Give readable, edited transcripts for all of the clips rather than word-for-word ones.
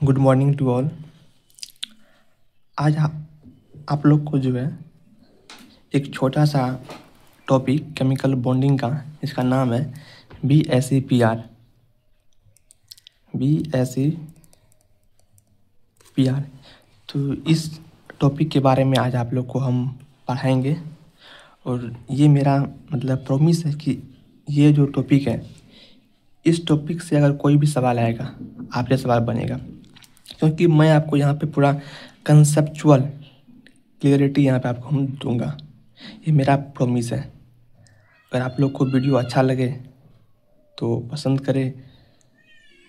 Good morning to all. आज आप लोग को जो है एक छोटा सा टॉपिक केमिकल बॉन्डिंग का, इसका नाम है BSEPR। तो इस टॉपिक के बारे में आज आप लोग को हम पढ़ाएंगे और ये मेरा मतलब प्रॉमिस है कि ये जो टॉपिक है, इस टॉपिक से अगर कोई भी सवाल आएगा आपसे सवाल बनेगा, क्योंकि मैं आपको यहाँ पे पूरा कंसेप्चुअल क्लियरिटी यहाँ पे आपको हम दूंगा। ये मेरा प्रॉमिस है। अगर आप लोग को वीडियो अच्छा लगे तो पसंद करें,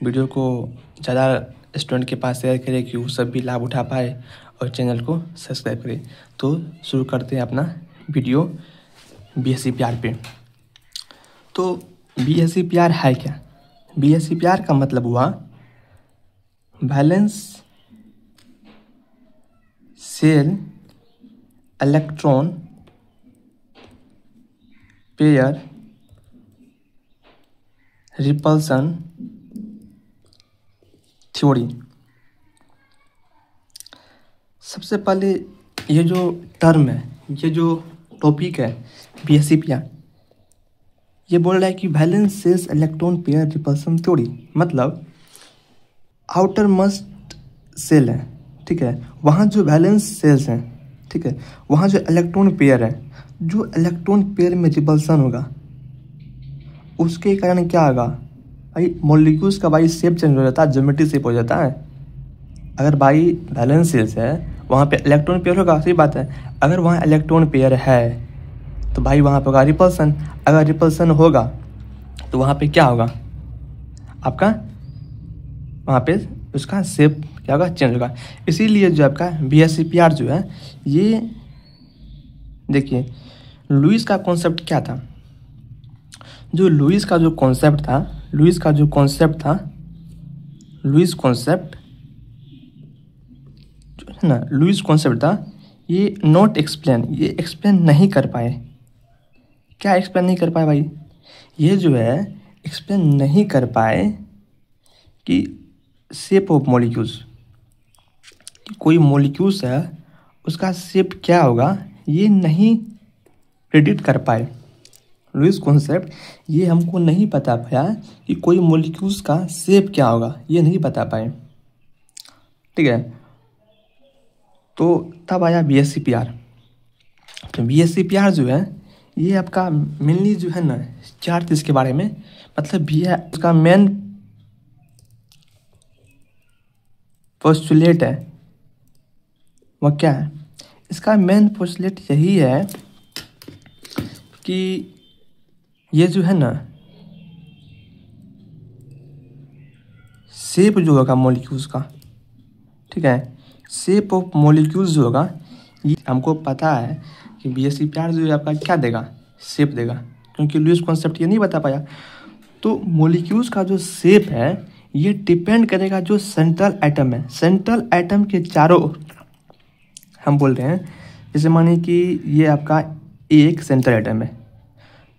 वीडियो को ज़्यादा स्टूडेंट के पास शेयर करें कि वो सब भी लाभ उठा पाए, और चैनल को सब्सक्राइब करें। तो शुरू करते हैं अपना वीडियो BSEPR पे। तो BSEPR है क्या? BSEPR का मतलब हुआ valence shell electron pair repulsion theory. सबसे पहले ये जो टर्म है, ये जो टॉपिक है BSEPR, ये बोल रहा है कि valence shell electron pair repulsion theory, मतलब आउटर मस्ट सेल है, ठीक है, वहाँ जो वैलेंस सेल्स हैं, ठीक है, वहाँ जो इलेक्ट्रॉन पेयर है, जो इलेक्ट्रॉन पेयर में रिपल्सन होगा उसके कारण क्या होगा भाई, मॉलिक्यूल्स का भाई शेप चेंज हो जाता है, ज्योमेट्री शेप हो जाता है। अगर भाई वैलेंस सेल्स है वहाँ पे इलेक्ट्रॉन पेयर होगा, सही बात है। अगर वहाँ इलेक्ट्रॉन पेयर है तो भाई वहाँ पे होगा रिपल्सन। अगर रिपल्सन होगा तो वहाँ पे क्या होगा आपका, वहाँ पे उसका शेप क्या होगा, चेंज होगा। इसीलिए जो आपका BSEPR जो है, ये देखिए लुईस का कॉन्सेप्ट क्या था। जो लुईस का जो कॉन्सेप्ट था, ये नॉट एक्सप्लेन, ये एक्सप्लेन नहीं कर पाए। क्या एक्सप्लेन नहीं कर पाए भाई? ये जो है एक्सप्लेन नहीं कर पाए कि शेप ऑफ मॉलिक्यूल्स, कोई मॉलिक्यूल्स है उसका शेप क्या होगा, ये नहीं प्रेडिक्ट कर पाए। लुईस कॉन्सेप्ट ये हमको नहीं बता पाया कि कोई मॉलिक्यूल्स का शेप क्या होगा, ये नहीं बता पाए, ठीक है। तो तब आया BSEPR। तो BSEPR जो है ये आपका मेनली जो है ना, चार चीज़ के बारे में, मतलब भी है उसका मेन पोस्टुलेट है। वह क्या है? इसका मेन पोस्टुलेट यही है कि ये जो है ना शेप जो होगा मॉलिक्यूल्स का, ठीक है, शेप ऑफ मॉलिक्यूल्स जो होगा, ये हमको पता है कि BSEPR जो है आपका क्या देगा, शेप देगा, क्योंकि लुईस कॉन्सेप्ट ये नहीं बता पाया। तो मॉलिक्यूल्स का जो शेप है ये डिपेंड करेगा जो सेंट्रल एटम है। सेंट्रल एटम के चारों हम बोल रहे हैं, जैसे मानिए कि ये आपका एक सेंट्रल एटम है,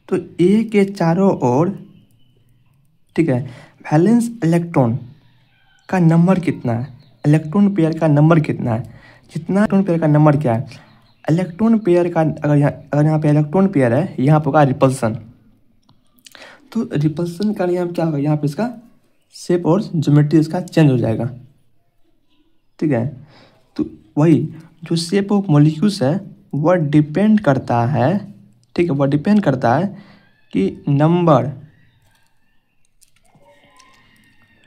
तो ए के चारों ओर, ठीक है, वैलेंस इलेक्ट्रॉन का नंबर कितना है, इलेक्ट्रॉन पेयर का नंबर कितना है, जितना इलेक्ट्रॉन पेयर का नंबर क्या है, इलेक्ट्रॉन पेयर का अगर यहाँ पे इलेक्ट्रॉन पेयर है, यहाँ पर होगा रिपल्सन। तो रिपल्सन का यहाँ क्या होगा, यहाँ पे इसका शेप और ज्योमेट्री इसका चेंज हो जाएगा, ठीक है। तो वही जो शेप ऑफ मॉलिक्यूल्स है वह डिपेंड करता है, ठीक है, वह डिपेंड करता है कि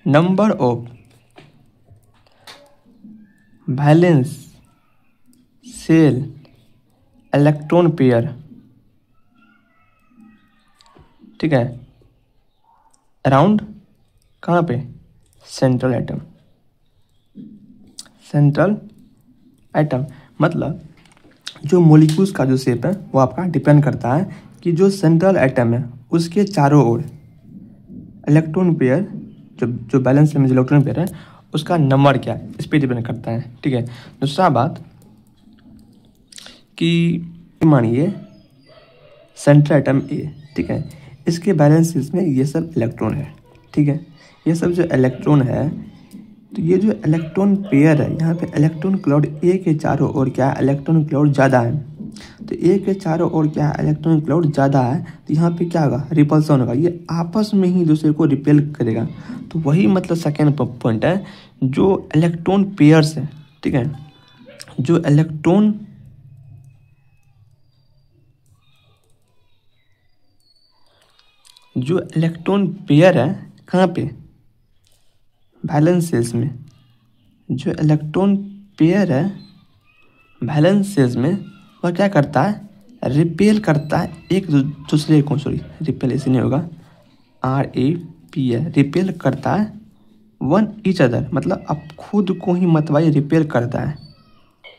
number of valence shell electron pair, ठीक है, अराउंड कहाँ पे, सेंट्रल एटम। मतलब जो मॉलिक्यूल्स का जो शेप है वो आपका डिपेंड करता है कि जो सेंट्रल एटम है उसके चारों ओर इलेक्ट्रॉन पेयर, जो बैलेंस में जो इलेक्ट्रॉन पेयर है उसका नंबर क्या है, इस पर डिपेंड करता है, ठीक है। दूसरा बात कि मानिए सेंट्रल एटम A, ठीक है, इसके बैलेंस में ये सब इलेक्ट्रॉन है, ठीक है। ये सब जो इलेक्ट्रॉन है तो ये जो इलेक्ट्रॉन पेयर है, यहाँ पे इलेक्ट्रॉन क्लाउड ए के चारों ओर क्या है, इलेक्ट्रॉन क्लाउड ज़्यादा है। तो ए के चारों ओर क्या है, इलेक्ट्रॉन क्लाउड ज़्यादा है, तो यहाँ पे क्या होगा, रिपल्सन होगा, ये आपस में ही दूसरे को रिपेल करेगा। तो वही मतलब सेकेंड पॉइंट है, जो इलेक्ट्रॉन पेयर्स है, ठीक है, जो इलेक्ट्रॉन पेयर है कहाँ पे, वैलेंस शेल्स में। जो इलेक्ट्रॉन पेयर है वैलेंस शेल्स में, वह क्या करता है, रिपेल करता है एक दूसरे को, सॉरी रिपेल ऐसे नहीं होगा, RAP है, रिपेल करता है वन ईच अदर, मतलब अब खुद को ही मतवाई रिपेल करता है,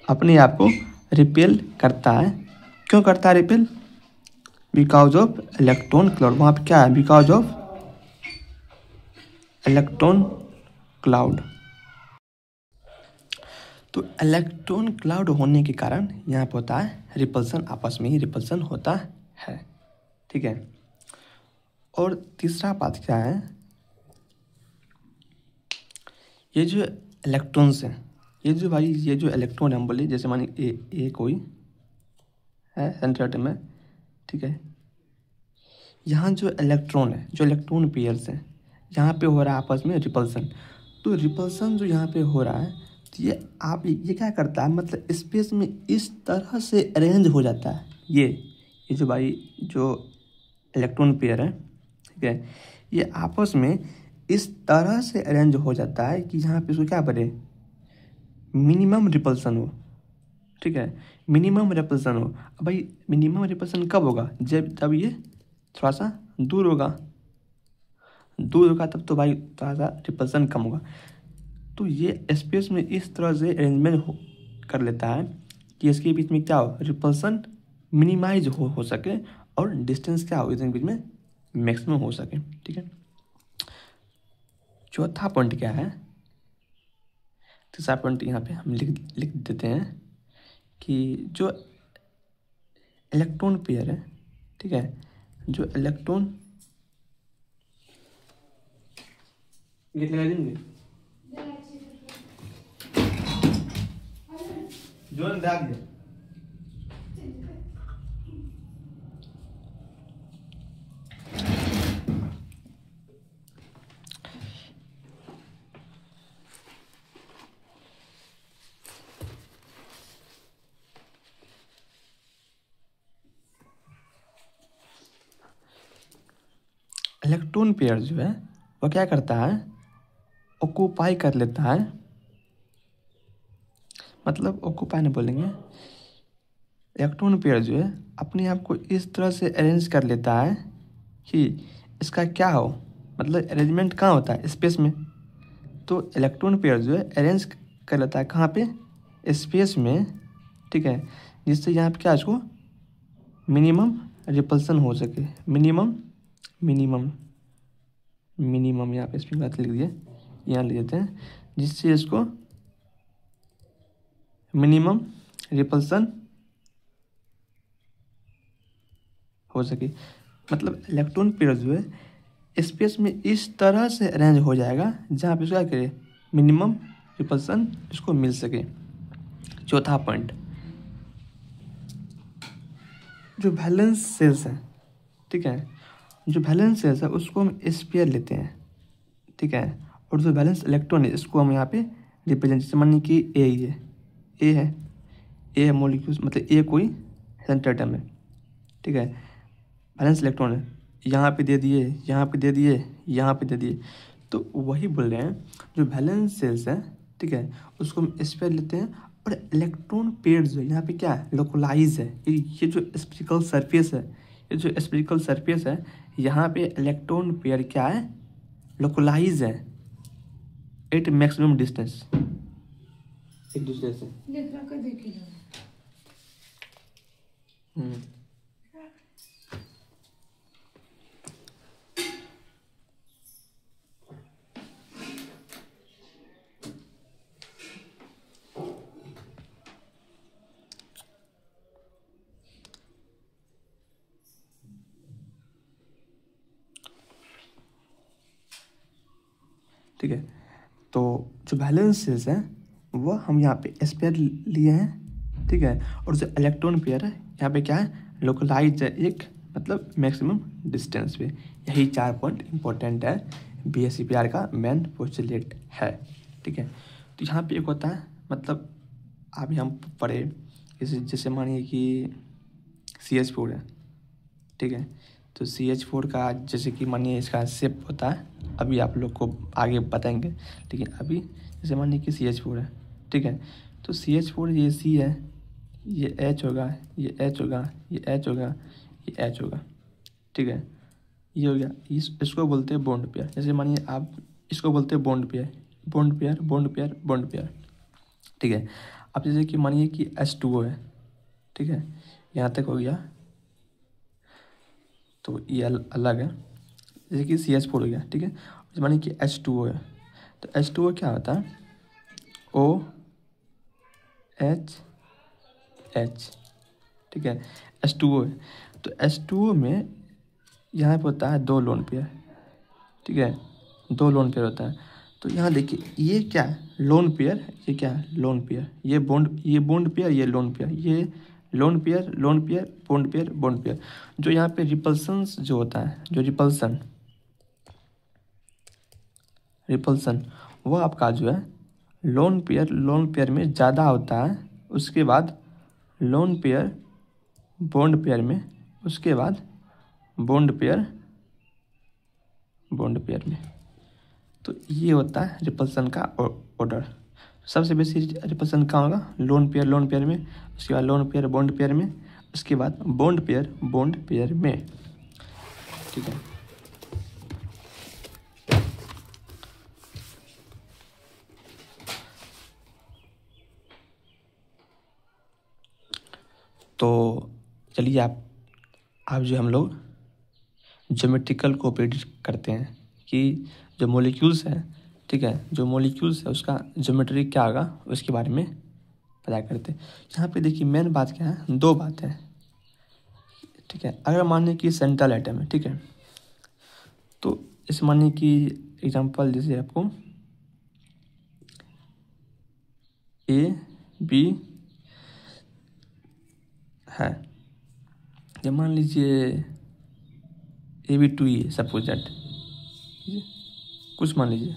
अपने आप को रिपेल करता है। क्यों करता है repel, because of electron cloud. वहाँ पे क्या है, बिकॉज ऑफ इलेक्ट्रॉन क्लाउड। तो इलेक्ट्रॉन क्लाउड होने के कारण यहाँ पे होता है रिपल्सन, आपस में ही रिपल्सन होता है, ठीक है। और तीसरा बात क्या है, ये जो इलेक्ट्रॉन्स हैं, ये जो भाई ये जो इलेक्ट्रॉन हम बोले, जैसे मानिए ए कोई है सेंटर में, ठीक है, यहाँ जो इलेक्ट्रॉन है, जो इलेक्ट्रॉन पेयर्स हैं, यहाँ पे हो रहा है आपस में रिपल्सन। तो रिपल्सन जो यहाँ पे हो रहा है, तो ये क्या करता है, मतलब स्पेस में इस तरह से अरेंज हो जाता है, ये जो भाई जो इलेक्ट्रॉन पेयर है, ठीक है, ये आपस में इस तरह से अरेंज हो जाता है कि यहाँ पे इसको क्या बने, मिनिमम रिपल्सन हो, ठीक है, मिनिमम रिपल्सन हो। अब भाई मिनिमम रिपल्सन कब होगा, जब ये थोड़ा सा दूर होगा, तब तो भाई थोड़ा सा रिपल्सन कम होगा। तो ये स्पेस में इस तरह से अरेंजमेंट कर लेता है कि इसके बीच में क्या हो, रिपल्सन मिनिमाइज हो सके, और डिस्टेंस क्या हो इसके बीच में मैक्सिमम हो सके, ठीक है। चौथा पॉइंट क्या है, तीसरा पॉइंट यहाँ पे हम लिख देते हैं कि जो इलेक्ट्रॉन पेयर है, ठीक है, जो इलेक्ट्रॉन गेट लगा देंगे जो दाग दे, इलेक्ट्रॉन पेयर जो है वो क्या करता है, ऑक्यूपाई कर लेता है, मतलब ऑक्यूपाई नहीं बोलेंगे, इलेक्ट्रॉन पेयर जो है अपने आप को इस तरह से अरेंज कर लेता है कि इसका क्या हो, मतलब अरेंजमेंट कहाँ होता है, स्पेस में। तो इलेक्ट्रॉन पेयर जो है अरेंज कर लेता है कहाँ पे, स्पेस में, ठीक है, जिससे यहाँ पे क्या इसको मिनिमम रिपल्सन हो सके, मिनिमम यहाँ पे इसमें बात लिख दिए, यहाँ लिख देते हैं, जिससे इसको मिनिमम रिपल्सन हो सके। मतलब इलेक्ट्रॉन पेयर जो है स्पेस में इस तरह से अरेंज हो जाएगा जहाँ पे इसका करे मिनिमम रिपल्सन इसको मिल सके। चौथा पॉइंट, जो वैलेंस सेल्स है, ठीक है, जो वैलेंस सेल्स है उसको हम स्पेयर लेते हैं, ठीक है, और जो वैलेंस इलेक्ट्रॉन है इसको हम यहाँ पे रिप्रेजेंट, जैसे मानिए कि ए है मॉलिक्यूल्स, मतलब ए कोई सेंटर एटम है, ठीक है, वैलेंस इलेक्ट्रॉन है, यहाँ पे दे दिए, यहाँ पे दे दिए, यहाँ पे दे दिए। तो वही बोल रहे हैं, जो वैलेंस सेल्स है, ठीक है, उसको हम स्पेयर लेते हैं, और इलेक्ट्रॉन पेयर जो है यहाँ पे क्या है, लोकलाइज है। ये जो स्फेरिकल सरफेस है, ये जो स्फेरिकल सरफेस है, यहाँ पे इलेक्ट्रॉन पेयर क्या है, लोकलाइज है एट मैक्सिमम डिस्टेंस एक दूसरे से। ठीक है, तो जो वैलेंसेस हैं वो हम यहाँ पे एस पेयर लिए हैं, ठीक है। और जो इलेक्ट्रॉन पेयर है यहाँ पे क्या है, लोकलाइज है एक, मतलब मैक्सिमम डिस्टेंस पे। यही 4 पॉइंट इंपॉर्टेंट है, BSEPR का मेन पोस्टुलेट है, ठीक है। तो यहाँ पे एक होता है, मतलब अभी हम पढ़े जैसे मानिए कि CH4 है, ठीक है। तो CH4 का जैसे कि मानिए इसका शेप होता है, अभी आप लोग को आगे बताएंगे, लेकिन अभी जैसे मानिए कि CH4 है, ठीक है। तो CH4 ये C है, ये H होगा, ये H होगा, ये H होगा, ये H होगा, ठीक है। ये हो गया, इसको बोलते हैं बॉन्ड पेयर। जैसे मानिए आप इसको बोलते हैं bond pair, bond pair, bond pair, bond pair, ठीक है। अब जैसे कि मानिए कि H2O है, ठीक है, यहाँ तक हो गया, तो ये अलग है। जैसे कि CH4 हो गया, ठीक है। जैसे मानिए कि H2O है, तो H2O क्या होता है, OH, ठीक है। H2O है, तो H2O में यहाँ पे होता है 2 लोन पेयर, ठीक है, 2 लोन पेयर होता है। तो यहाँ देखिए ये क्या है, लोन पेयर, ये क्या है, लोन पेयर, ये बॉन्ड पेयर, ये लोन पेयर, ये lone pair, lone pair, bond pair, bond pair. जो यहाँ पे रिपल्सन्स जो होता है, जो रिपल्सन वो आपका जो है लोन पेयर में ज़्यादा होता है, उसके बाद लोन पेयर बॉन्ड पेयर में, उसके बाद बॉन्ड पेयर में। तो ये होता है रिपल्सन का ऑर्डर। सबसे बेसी रिपल्सन कहाँ होगा, लोन पेयर में, उसके बाद लोन पेयर बॉन्ड पेयर में, उसके बाद बॉन्ड पेयर में, ठीक है। तो चलिए आप जो हम लोग ज्योमेट्रिकल को प्रेडिक्ट करते हैं कि जो मॉलिक्यूल्स है, ठीक है, जो मॉलिक्यूल्स है उसका ज्योमेट्री क्या होगा, उसके बारे में पता करते हैं। यहाँ पे देखिए मेन बात क्या है, 2 बातें हैं, ठीक है। अगर मानिए कि सेंट्रल एटम है, ठीक है, तो इस मानिए कि एग्जांपल जैसे आपको AB है, ये मान लीजिए AB2 है सपोज दैट, कुछ मान लीजिए,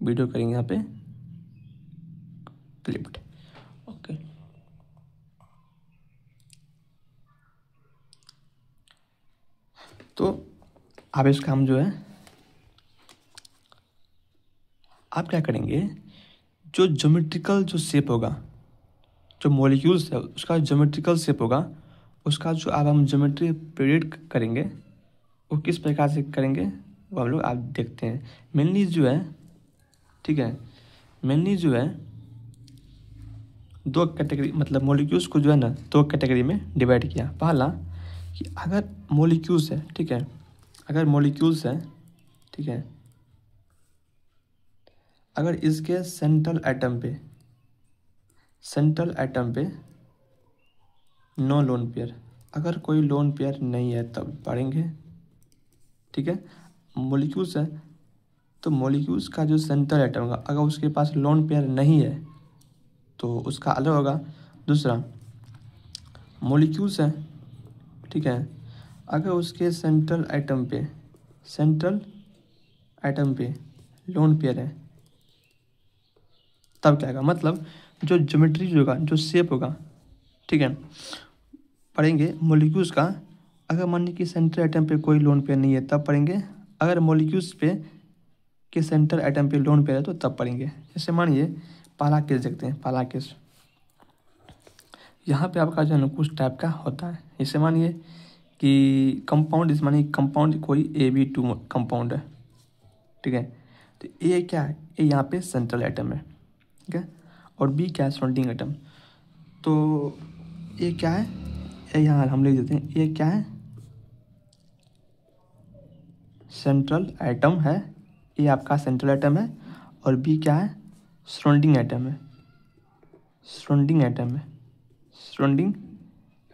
वीडियो करेंगे यहाँ पे क्लिप्ड, ओके। तो आप इसका हम जो है आप क्या करेंगे, जो ज्योमेट्रिकल जो शेप होगा, जो मॉलिक्यूल्स है उसका ज्योमेट्रिकल शेप होगा, उसका जो अब हम ज्योमेट्री प्रेडिक्ट करेंगे वो किस प्रकार से करेंगे वो हम लोग आप देखते हैं। मेनली जो है, ठीक है, मेनली जो है 2 कैटेगरी, मतलब मॉलिक्यूल्स को जो है ना 2 कैटेगरी में डिवाइड किया। पहला कि अगर मॉलिक्यूल्स है, ठीक है, अगर मॉलिक्यूल्स है, ठीक है, अगर इसके सेंट्रल एटम पे नो लोन पेयर, अगर कोई लोन पेयर नहीं है तब पढ़ेंगे, ठीक है। मॉलिक्यूल्स है तो मॉलिक्यूल्स का जो सेंट्रल एटम होगा अगर उसके पास लोन पेयर नहीं है तो उसका अलग होगा। दूसरा मॉलिक्यूल्स है, ठीक है, अगर उसके सेंट्रल एटम पे लोन पेयर है तब क्या होगा, मतलब जो ज्योमेट्री जो होगा, जो शेप होगा, ठीक है, पढ़ेंगे मॉलिक्यूल्स का। अगर मान लीजिए कि सेंट्रल एटम पे कोई लोन पेयर नहीं है तब पढ़ेंगे, अगर मॉलिक्यूल्स पे के सेंट्रल एटम पे लोन पेयर है तो तब पढ़ेंगे। जैसे मानिए पहला केस देखते हैं, पहला केस यहाँ पे आपका जो है ना कुछ टाइप का होता है। जैसे मानिए कि कंपाउंड, इस मानिए कंपाउंड कोई AB2 कंपाउंड है, ठीक है, तो ए क्या है, ए यहाँ पे सेंट्रल एटम है, ठीक है, और बी क्या है, सराउंडिंग एटम। तो ए क्या है, ए यहाँ हम लिख देते हैं, ए क्या है, सेंट्रल एटम है, ए आपका सेंट्रल एटम है, और बी क्या है, सराउंडिंग एटम है, सराउंडिंग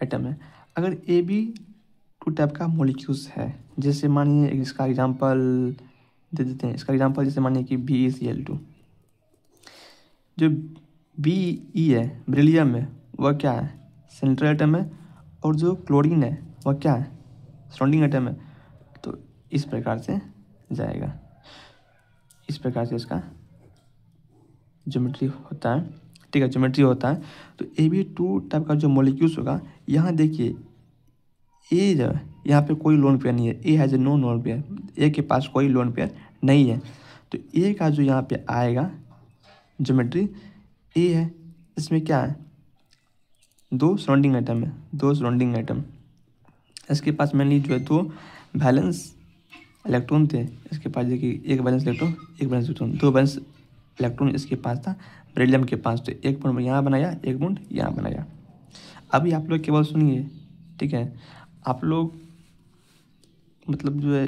एटम है। अगर AB2 टाइप का मॉलिक्यूल्स है, जैसे मानिए इसका एग्जांपल दे देते हैं, इसका एग्जांपल जैसे मानिए कि BeCl2, जो Be है बेरिलियम है वह क्या है, सेंट्रल एटम है, और जो क्लोरीन है वह क्या है, सराउंडिंग एटम है। तो इस प्रकार से जाएगा, इस प्रकार से इसका ज्योमेट्री होता है। ठीक है, ज्योमेट्री होता है। तो Ab2 टाइप का जो मॉलिक्यूल्स होगा, यहाँ देखिए ए जो है यहाँ पे कोई लोन पेयर नहीं है, A has a no lone pair, A के पास कोई लोन पेयर नहीं है। तो ए का जो यहाँ पे आएगा ज्योमेट्री, ए है, इसमें क्या है, दो सराउंडिंग आइटम है, दो सराउंडिंग आइटम। इसके पास मेनली जो है दो बैलेंस इलेक्ट्रॉन थे, इसके पास देखिए एक बैलेंस इलेक्ट्रॉन, एक बैलेंस इलेक्ट्रॉन, दो बैलेंस इलेक्ट्रॉन इसके पास था बेरिलियम के पास। तो एक बॉन्ड यहाँ बनाया, एक बॉन्ड यहाँ बनाया। अभी आप लोग केवल सुनिए, ठीक है, आप लोग मतलब जो है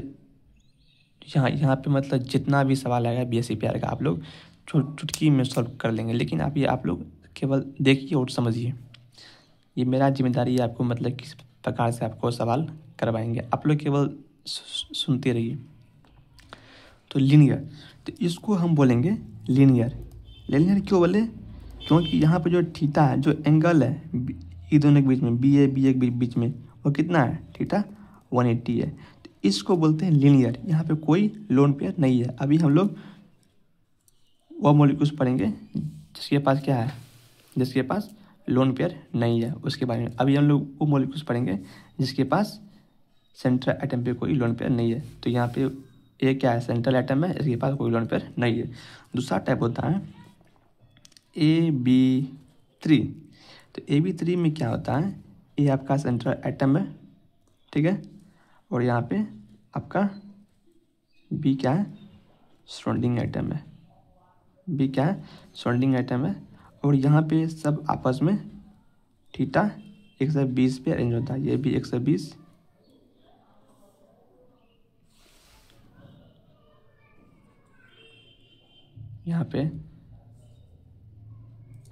यहाँ पे मतलब जितना भी सवाल आएगा BSc का आप लोग चुटकी में सॉल्व कर लेंगे। लेकिन आप लोग केवल देखिए और समझिए, ये मेरा जिम्मेदारी है आपको मतलब किस प्रकार से आपको सवाल करवाएंगे, आप लोग केवल सुनते रहिए। तो लीनियर, तो इसको हम बोलेंगे लीनियर। लीनियर क्यों बोले, क्योंकि यहाँ पे जो थीटा है, जो एंगल है ये दोनों के बीच में, BA के बीच में, वो कितना है, थीटा 180 है। तो इसको बोलते हैं लीनियर। यहाँ पे कोई लोन पेयर नहीं है। अभी हम लोग वो मॉलिक्यूल्स पढ़ेंगे जिसके पास क्या है, जिसके पास लोन पेयर नहीं है, उसके बारे में। अभी हम लोग वो मॉलिक्यूल्स पढ़ेंगे जिसके पास सेंट्रल एटम पे कोई लोन पेयर नहीं है। तो यहाँ पे ये क्या है, सेंट्रल एटम है, इसके पास कोई लोन पेयर नहीं है। दूसरा टाइप होता है AB3। तो AB3 में क्या होता है, ये आपका सेंट्रल एटम है, ठीक है, और यहाँ पे आपका बी क्या है, सराउंडिंग एटम है, बी क्या है, सराउंडिंग एटम है। और यहाँ पे सब आपस में थीटा 120 पे अरेंज होता है, ये भी 120, यहाँ पे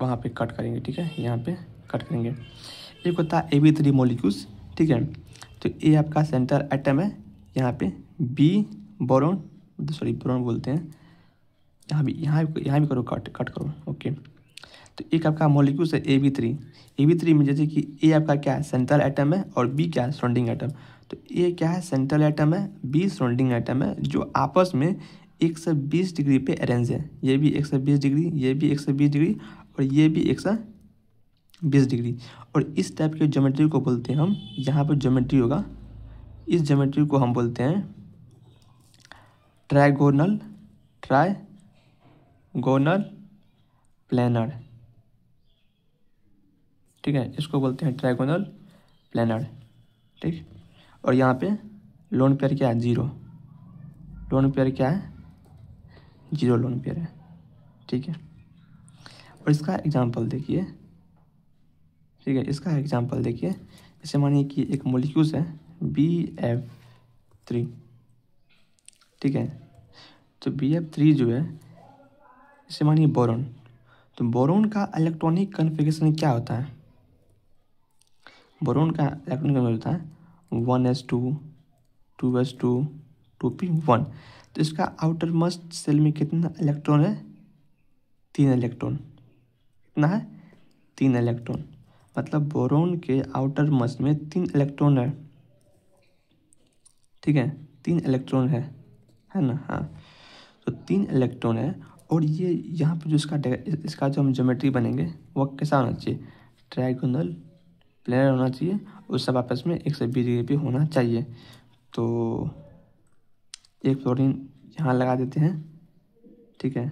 वहाँ पे कट करेंगे, ठीक है, यहाँ पे कट करेंगे। एक होता है AB3 मॉलिक्यूल्स, ठीक है। तो ये आपका सेंट्रल एटम है, यहाँ पे बी बोरॉन, सॉरी बोरॉन बोलते हैं, यहाँ भी करो, कट करो, ओके। तो एक आपका मॉलिक्यूल्स है AB3 में जैसे कि ए आपका क्या है, सेंट्रल एटम है, और बी क्या है, सराउंडिंग एटम। तो ए क्या है, सेंट्रल एटम है, बी सराउंडिंग एटम है, जो आपस में 120 डिग्री पे अरेंज है। ये भी 120 डिग्री, ये भी 120 डिग्री, और ये भी 120 डिग्री। और इस टाइप के ज्योमेट्री को बोलते हैं हम, जहाँ पर ज्योमेट्री होगा, इस ज्योमेट्री को हम बोलते हैं ट्राइगोनल प्लेनर, ठीक है, इसको बोलते हैं ट्राइगोनल प्लेनर, ठीक। और यहाँ पे लोन पेयर क्या है, जीरो, लोन पेयर क्या है, जीरो लोन पेयर है, ठीक है। और इसका एग्जांपल देखिए, ठीक है, इसका एग्जांपल देखिए, जैसे मानिए कि एक मॉलिक्यूल्स है BF3, ठीक है। तो BF3 जो है, जैसे मानिए बोरॉन, तो बोरॉन का इलेक्ट्रॉनिक कन्फिगरेशन क्या होता है, बोरॉन का इलेक्ट्रॉनिक कन्फिगरेशन होता है 1s2 2s2 2p1। तो इसका आउटर मोस्ट सेल में कितना इलेक्ट्रॉन है, 3 इलेक्ट्रॉन, कितना है, 3 इलेक्ट्रॉन। मतलब बोरॉन के आउटर मोस्ट में 3 इलेक्ट्रॉन है, ठीक है, 3 इलेक्ट्रॉन है ना, हाँ। तो 3 इलेक्ट्रॉन है, और ये यहाँ पे जो इसका जो हम ज्योमेट्री बनेंगे वो कैसा होना चाहिए, ट्राइगोनल प्लेनर होना चाहिए, और सब आपस में 120 डिग्री पे होना चाहिए। तो एक फ्लोरीन यहाँ लगा देते हैं, ठीक है,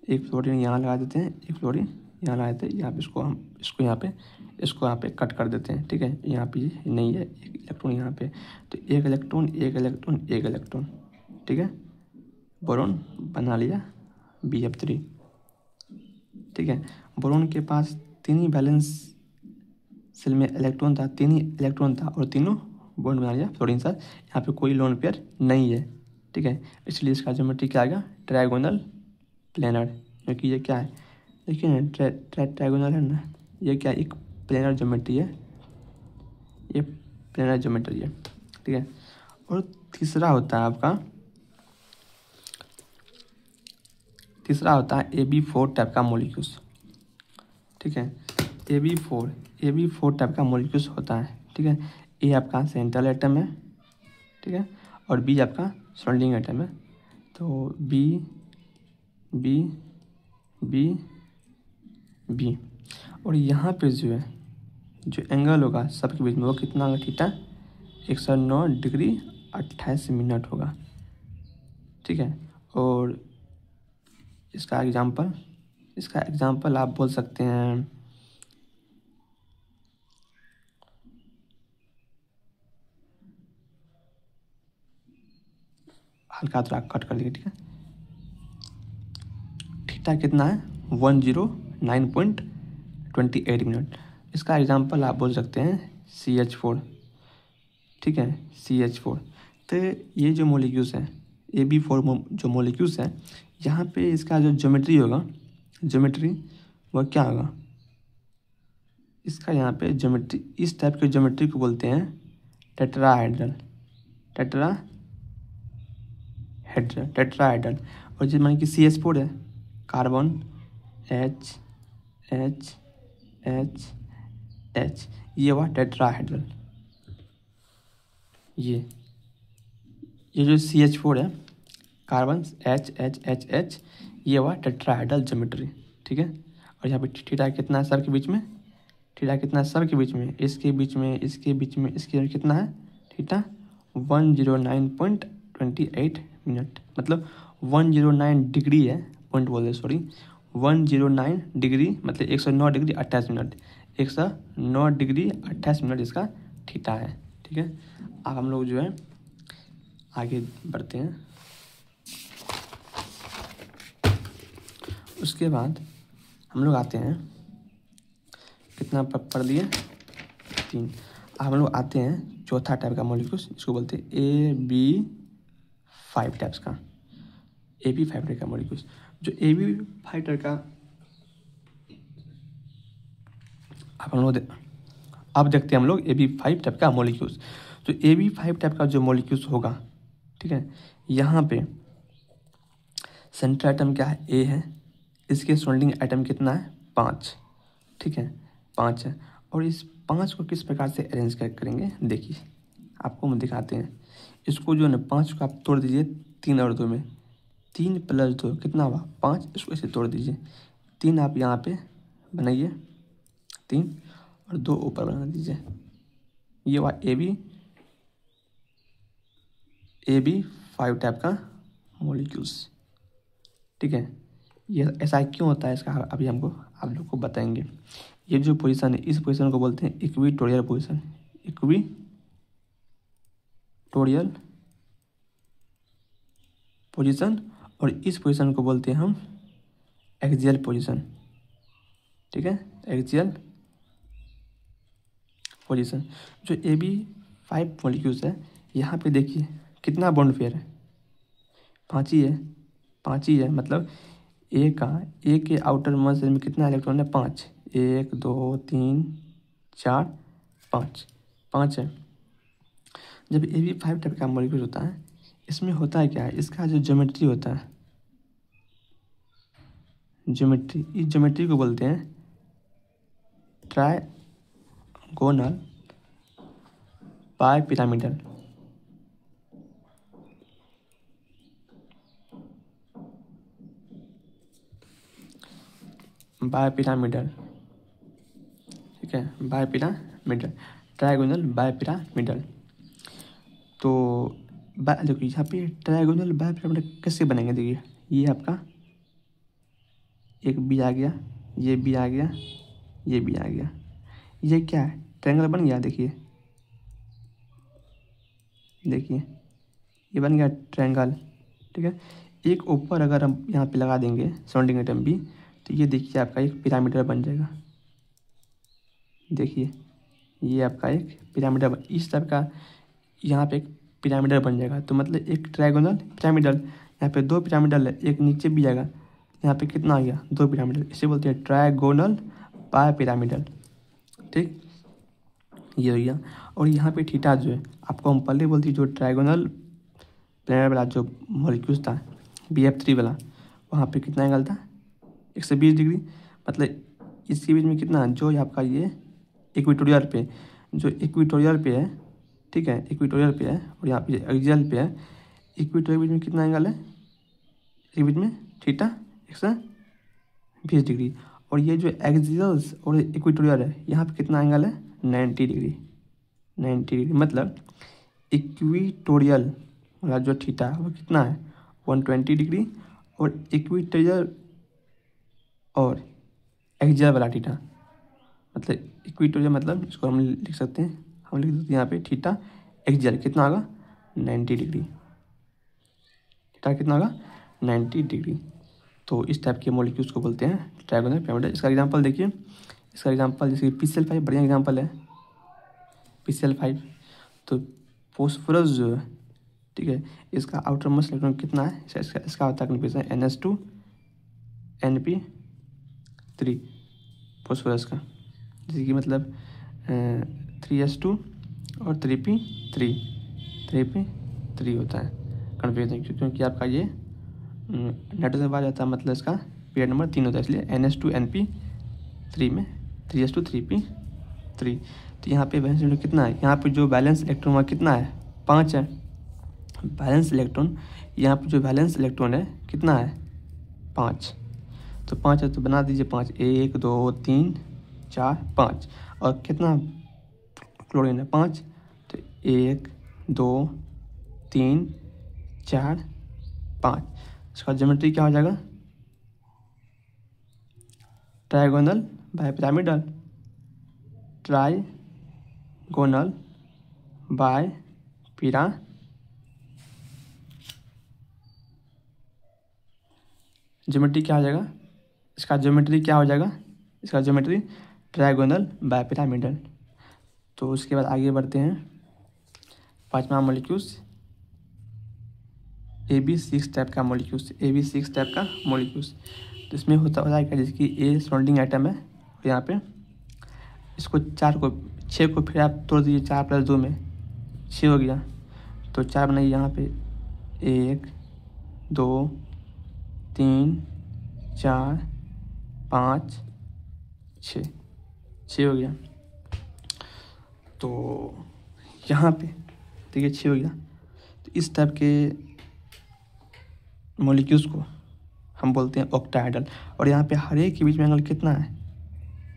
एक फ्लोरीन यहाँ लगा देते हैं, एक फ्लोरीन यहाँ लगा देते हैं, यहाँ पे इसको यहाँ पे कट कर देते हैं, ठीक है। यहाँ पे नहीं है, एक इलेक्ट्रॉन यहाँ पे, तो एक इलेक्ट्रॉन एक इलेक्ट्रॉन एक इलेक्ट्रॉन, ठीक है, बोरॉन बना लिया BF3, ठीक है। बोरॉन के पास 3 ही बैलेंस सेल में इलेक्ट्रॉन था, 3 ही इलेक्ट्रॉन था, और तीनों बॉन्ड बना लिया फ्लोरीन साथ। यहाँ पे कोई लोन पेयर नहीं है, ठीक है, इसलिए इसका ज्योमेट्री क्या आएगा, ट्राइगोनल प्लेनर। क्योंकि ये क्या है, देखिए ना, ट्राइगोनल है ना, ये क्या एक प्लेनर ज्योमेट्री है, ये प्लेनर ज्योमेट्री है, ठीक है। और तीसरा होता है आपका तीसरा होता है AB4 टाइप का मॉलिक्यूल्स। ठीक है, AB4 टाइप का मॉलिक्यूल्स होता है। ठीक है, ए आपका सेंट्रल एटम है, ठीक है, और बी आपका सराउंडिंग एटम है। तो बी बी बी बी, और यहाँ पे जो है जो एंगल होगा सबके बीच में वो कितना होगा, थीटा 109°28' होगा। ठीक है, और इसका एग्जाम्पल आप बोल सकते हैं हल्का थोड़ा कट कर लीजिए। ठीक है, थीटा कितना है 109.28 इसका एग्जाम्पल आप बोल सकते हैं CH4। ठीक है, CH4। तो ये जो मॉलिक्यूल्स है AB4 जो मॉलिक्यूल्स है, यहाँ पे इसका जो ज्योमेट्री होगा, वो क्या होगा, इसका यहाँ पे ज्योमेट्री, इस टाइप के ज्योमेट्री को बोलते हैं टेट्राहेड्रल। और जो मान कि CH4 है, carbon H H H H, ये हुआ टेट्राहेड्रल। ये जो CH4 है, carbon H H H H, ये हुआ टेट्राहेड्रल ज्योमेट्री। ठीक है, और यहाँ पे थीटा कितना है सर के बीच में, इसके बीच में कितना है थीटा 109.28 मिनट, मतलब 109 डिग्री है, पॉइंट बोल रहे सॉरी, 109 डिग्री मतलब 109°28', 109°28' इसका थीटा है। ठीक है, अब हम लोग जो है आगे बढ़ते हैं। उसके बाद हम लोग आते हैं, कितना पढ़ लिए 3। अब हम लोग आते हैं चौथा टाइप का मॉलिक्यूल्स, इसको बोलते हैं AB5 टाइप्स का, AB5 टाइप का मॉलिक्यूल्स। जो AB5 टाइप का अब देखते हैं हम लोग AB5 टाइप का मॉलिक्यूल्स। तो AB5 टाइप का जो मॉलिक्यूल्स होगा, ठीक है, यहाँ पे सेंट्रल एटम क्या है, A है, इसके सराउंडिंग एटम कितना है 5। ठीक है, 5 है, और इस 5 को किस प्रकार से अरेंज करेंगे देखिए, आपको हम दिखाते हैं। इसको जो है ना 5 को आप तोड़ दीजिए 3 और 2 में, 3 + 2 कितना हुआ 5, इसको ऐसे तोड़ दीजिए, 3 आप यहाँ पे बनाइए 3 और 2 ऊपर बना दीजिए, ये हुआ AB5 टाइप का मॉलिक्यूल्स। ठीक है, ये ऐसा क्यों होता है इसका अभी हमको आप लोग को बताएंगे। ये जो पोजीशन है, इस पोजीशन को बोलते हैं इक्विटोरियल पोजीशन, और इस पोजीशन को बोलते हैं हम एक्सियल पोजीशन। ठीक है, एक्सियल पोजीशन। जो AB5 मॉलिक्यूल्स है, यहाँ पे देखिए कितना बॉन्ड पेयर है, 5 ही है, मतलब ए के आउटर मोस्ट में कितना इलेक्ट्रॉन है 5, 1 2 3 4 5 है। जब AB5 टाइप का मॉलिक्यूल होता है, इसमें होता है क्या है, इसका जो ज्योमेट्री होता है, इस ज्योमेट्री को बोलते हैं ट्राइगोनल बाइपिरामिडल। ठीक है, बाइपिरामिडल, ट्राइगोनल बाइपिरामिडल। तो देखिए यहाँ पे ट्राइगोनल बाइपिरामिडल कैसे बनेंगे, देखिए ये आपका एक बी आ गया, ये बी आ गया, ये बी आ गया, ये क्या है ट्रायंगल बन गया। देखिए ये बन गया ट्रायंगल। ठीक है, एक ऊपर अगर हम यहाँ पे लगा देंगे सराउंडिंग एटम बी, तो ये देखिए आपका एक पिरामिड बन जाएगा। देखिए ये आपका एक पिरामिड, इस टाइप का यहाँ पे एक पिरामिडल बन जाएगा। तो मतलब एक ट्रायगोनल पिरामिडल, यहाँ पे 2 पिरामिडल है, एक नीचे भी आएगा, यहाँ पे कितना आ गया 2 पिरामिडल, इसे बोलते हैं ट्रायगोनल बाइपिरामिडल। ठीक, ये हो गया। और यहाँ पे थीटा जो है, आपको हम पहले बोलते जो ट्रायगोनल पिरामिड वाला जो मॉलिक्यूल्स था BF3 वाला, वहाँ पे कितना एंगल था 120 डिग्री। मतलब इसके बीच में कितना, जो आपका ये इक्वेटोरियल पे, जो इक्वेटोरियल पे है, ठीक है, इक्वेटोरियल पे है और यहाँ पे एक्सियल पे है, इक्वेटोरियल के बीच में कितना एंगल है, इसके बीच में थीटा 120 डिग्री। और ये जो एक्सियल्स और इक्वेटोरियल है, यहाँ पे कितना एंगल है 90 डिग्री, 90 डिग्री। मतलब इक्वेटोरियल वाला जो थीटा है वो कितना है 120 डिग्री, और इक्वेटोरियल और एक्सियल वाला थीटा, मतलब इक्वेटोरियल मतलब इसको हम लिख सकते हैं, हम लिख सकते हैं यहाँ पे थीटा एक्सियल कितना होगा 90 डिग्री, थीटा कितना होगा 90 डिग्री। तो इस टाइप के मॉलिक्यूल्स को बोलते हैं ट्रायगोनल पिरामिडल। इसका एग्जांपल देखिए, इसका एग्जांपल जैसे PCl5 बढ़िया एग्जांपल है, PCl5। तो फोस्फोरस जो है, ठीक है, इसका आउटर मोस्ट इलेक्ट्रॉन कितना है, इसका होता है NH2 Np3 फोस्फोरस का, जैसे कि मतलब 3s2 और 3p3 होता है कन्फ्यूजन, क्योंकि आपका ये नाइट्रोजन के बाद जाता है, मतलब इसका पीरियड नंबर 3 होता है, इसलिए NH2 Np3 में 3s2 3p3। तो यहाँ पे वैलेंस इलेक्ट्रॉन कितना है, यहाँ पे जो बैलेंस इलेक्ट्रॉन वहाँ कितना है 5 है, बैलेंस इलेक्ट्रॉन, यहाँ पे जो बैलेंस इलेक्ट्रॉन है कितना है 5। तो 5 है तो बना दीजिए 5, 1 2 3 4 5, और कितना क्लोरीन है 5, तो 1 2 3 4 5। इसका ज्योमेट्री क्या हो जाएगा, ट्रायगोनल बायपिरामिडल, ट्रायगोनल बायपिरा ज्योमेट्री क्या हो जाएगा, इसका ज्योमेट्री क्या हो जाएगा, इसका ज्योमेट्री ट्रायगोनल बायपिरामिडल। तो उसके बाद आगे बढ़ते हैं, पांचवा मॉलिक्यूल्स AB6 टाइप का मॉलिक्यूल्स, AB6 टाइप का मॉलिक्यूल्स। तो इसमें होता है क्या, जैसे कि A सराउंडिंग आइटम है और यहाँ पे इसको 6 को फिर आप तोड़ दीजिए, 4 + 2 में 6 हो गया, तो 4 बनाइए यहाँ पे 1 2 3 4 5 6 हो गया। तो यहाँ पे देखिए 6 हो गया। तो इस टाइप के मॉलिक्यूल्स को हम बोलते हैं ऑक्टाहेड्रल। और यहाँ पे हर एक के बीच में एंगल कितना है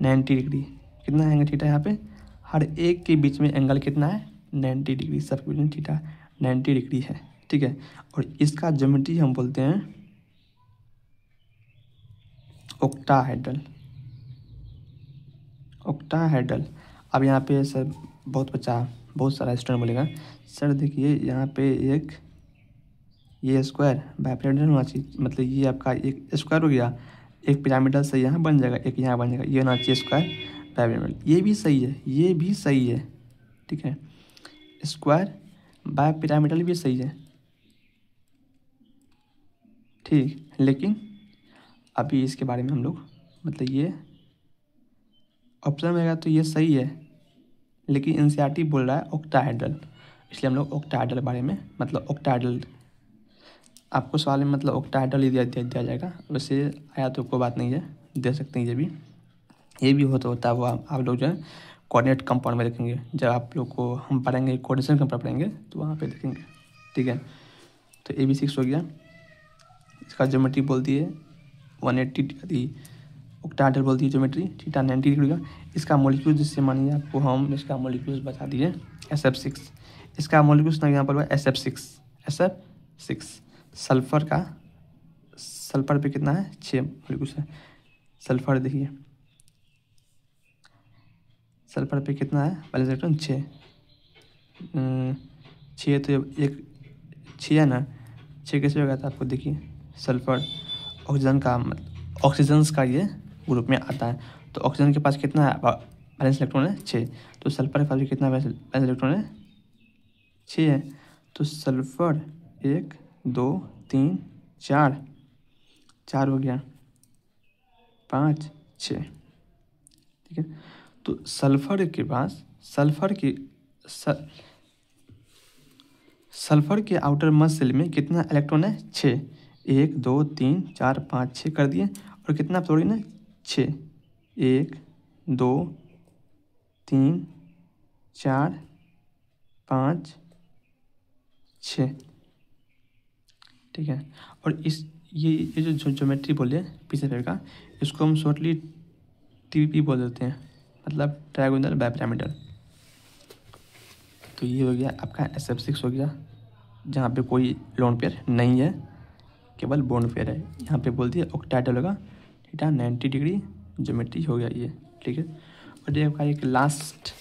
90 डिग्री, कितना एंगल थीटा, यहाँ पे हर एक के बीच में एंगल कितना है 90 डिग्री, सबके बीच में थीटा 90 डिग्री है, ठीक है। और इसका ज्योमेट्री हम बोलते हैं ऑक्टाहेड्रल, ऑक्टाहेड्रल। अब यहाँ पे सर बहुत सारा स्टूडेंट बोलेगा सर देखिए यहाँ पे एक ये स्क्वायर बायपिरामिडल होना चाहिए, मतलब ये आपका एक स्क्वायर हो गया, एक पिरामिडल से यहाँ बन जाएगा, एक यहाँ बन जाएगा, ये होना चाहिए स्क्वायर बायपिरामिडल। ये भी सही है, ये भी सही है, ठीक है, स्क्वायर बायपिरामिडल भी सही है, ठीक। लेकिन अभी इसके बारे में हम लोग मतलब ये ऑप्शन में आएगा तो ये सही है, लेकिन एनसीईआरटी बोल रहा है ऑक्टाहेड्रल, इसलिए हम लोग ऑक्टाहेड्रल बारे में मतलब ऑक्टाहेड्रल आपको सवाल में मतलब ऑक्टाहेड्रल ही दिया जाएगा। वैसे आया तो कोई बात नहीं है, दे सकते हैं, ये भी होता है वो आप लोग जो है कोऑर्डिनेट कंपाउंड में देखेंगे, जब आप लोग को हम पढ़ेंगे कोऑर्डिनेशन कंपाउंड पढ़ेंगे तो वहाँ पे देखेंगे, ठीक है। तो AB6 हो गया, इसका ज्योमेट्री बोल दिए 180 डिग्री, ऑक्टाहेड्रल बोल दिए ज्योमेट्री थीटा 90 डिग्री का। इसका मॉलिक्यूल जिससे मानिए आपको हम इसका मॉलिक्यूल बता दिए SF6, इसका मॉलिक्यूल यहाँ पर हुआ SF6। सल्फर पे कितना है 6 मॉलिक्यूल है, सल्फर देखिए सल्फर पे कितना है वैलेंस इलेक्ट्रॉन 6 तो एक 6 है ना, 6 कैसे होगा तो आपको देखिए सल्फर ऑक्सीजन का ये ग्रुप में आता है, तो ऑक्सीजन के पास कितना है वैलेंस इलेक्ट्रॉन है 6, तो सल्फर के पास भी कितना वैलेंस इलेक्ट्रॉन है 6 है, तो सल्फर 1 2 3 4 हो गया 5 6, ठीक है। तो सल्फर के पास सल्फर के आउटर मस्ट सेल में कितना इलेक्ट्रॉन है 6, 1 2 3 4 5 6 कर दिए, और कितना तोड़ी ना 6, 1 2 3 4 5 6, ठीक है। और इस ये जो ज्योमेट्री बोले पीछे पेड़ का, इसको हम शॉर्टली TBP बोल देते हैं, मतलब ट्रायंगुलर बाइपिरामिडल। तो ये हो गया आपका SF6 हो गया, जहाँ पे कोई लोन पेयर नहीं है, केवल बॉन्ड पेयर है। यहाँ पे बोल दिया ऑक्टाहेड्रल होगा, थीटा 90 डिग्री ज्योमेट्री हो गया ये, ठीक है। और ये आपका एक लास्ट,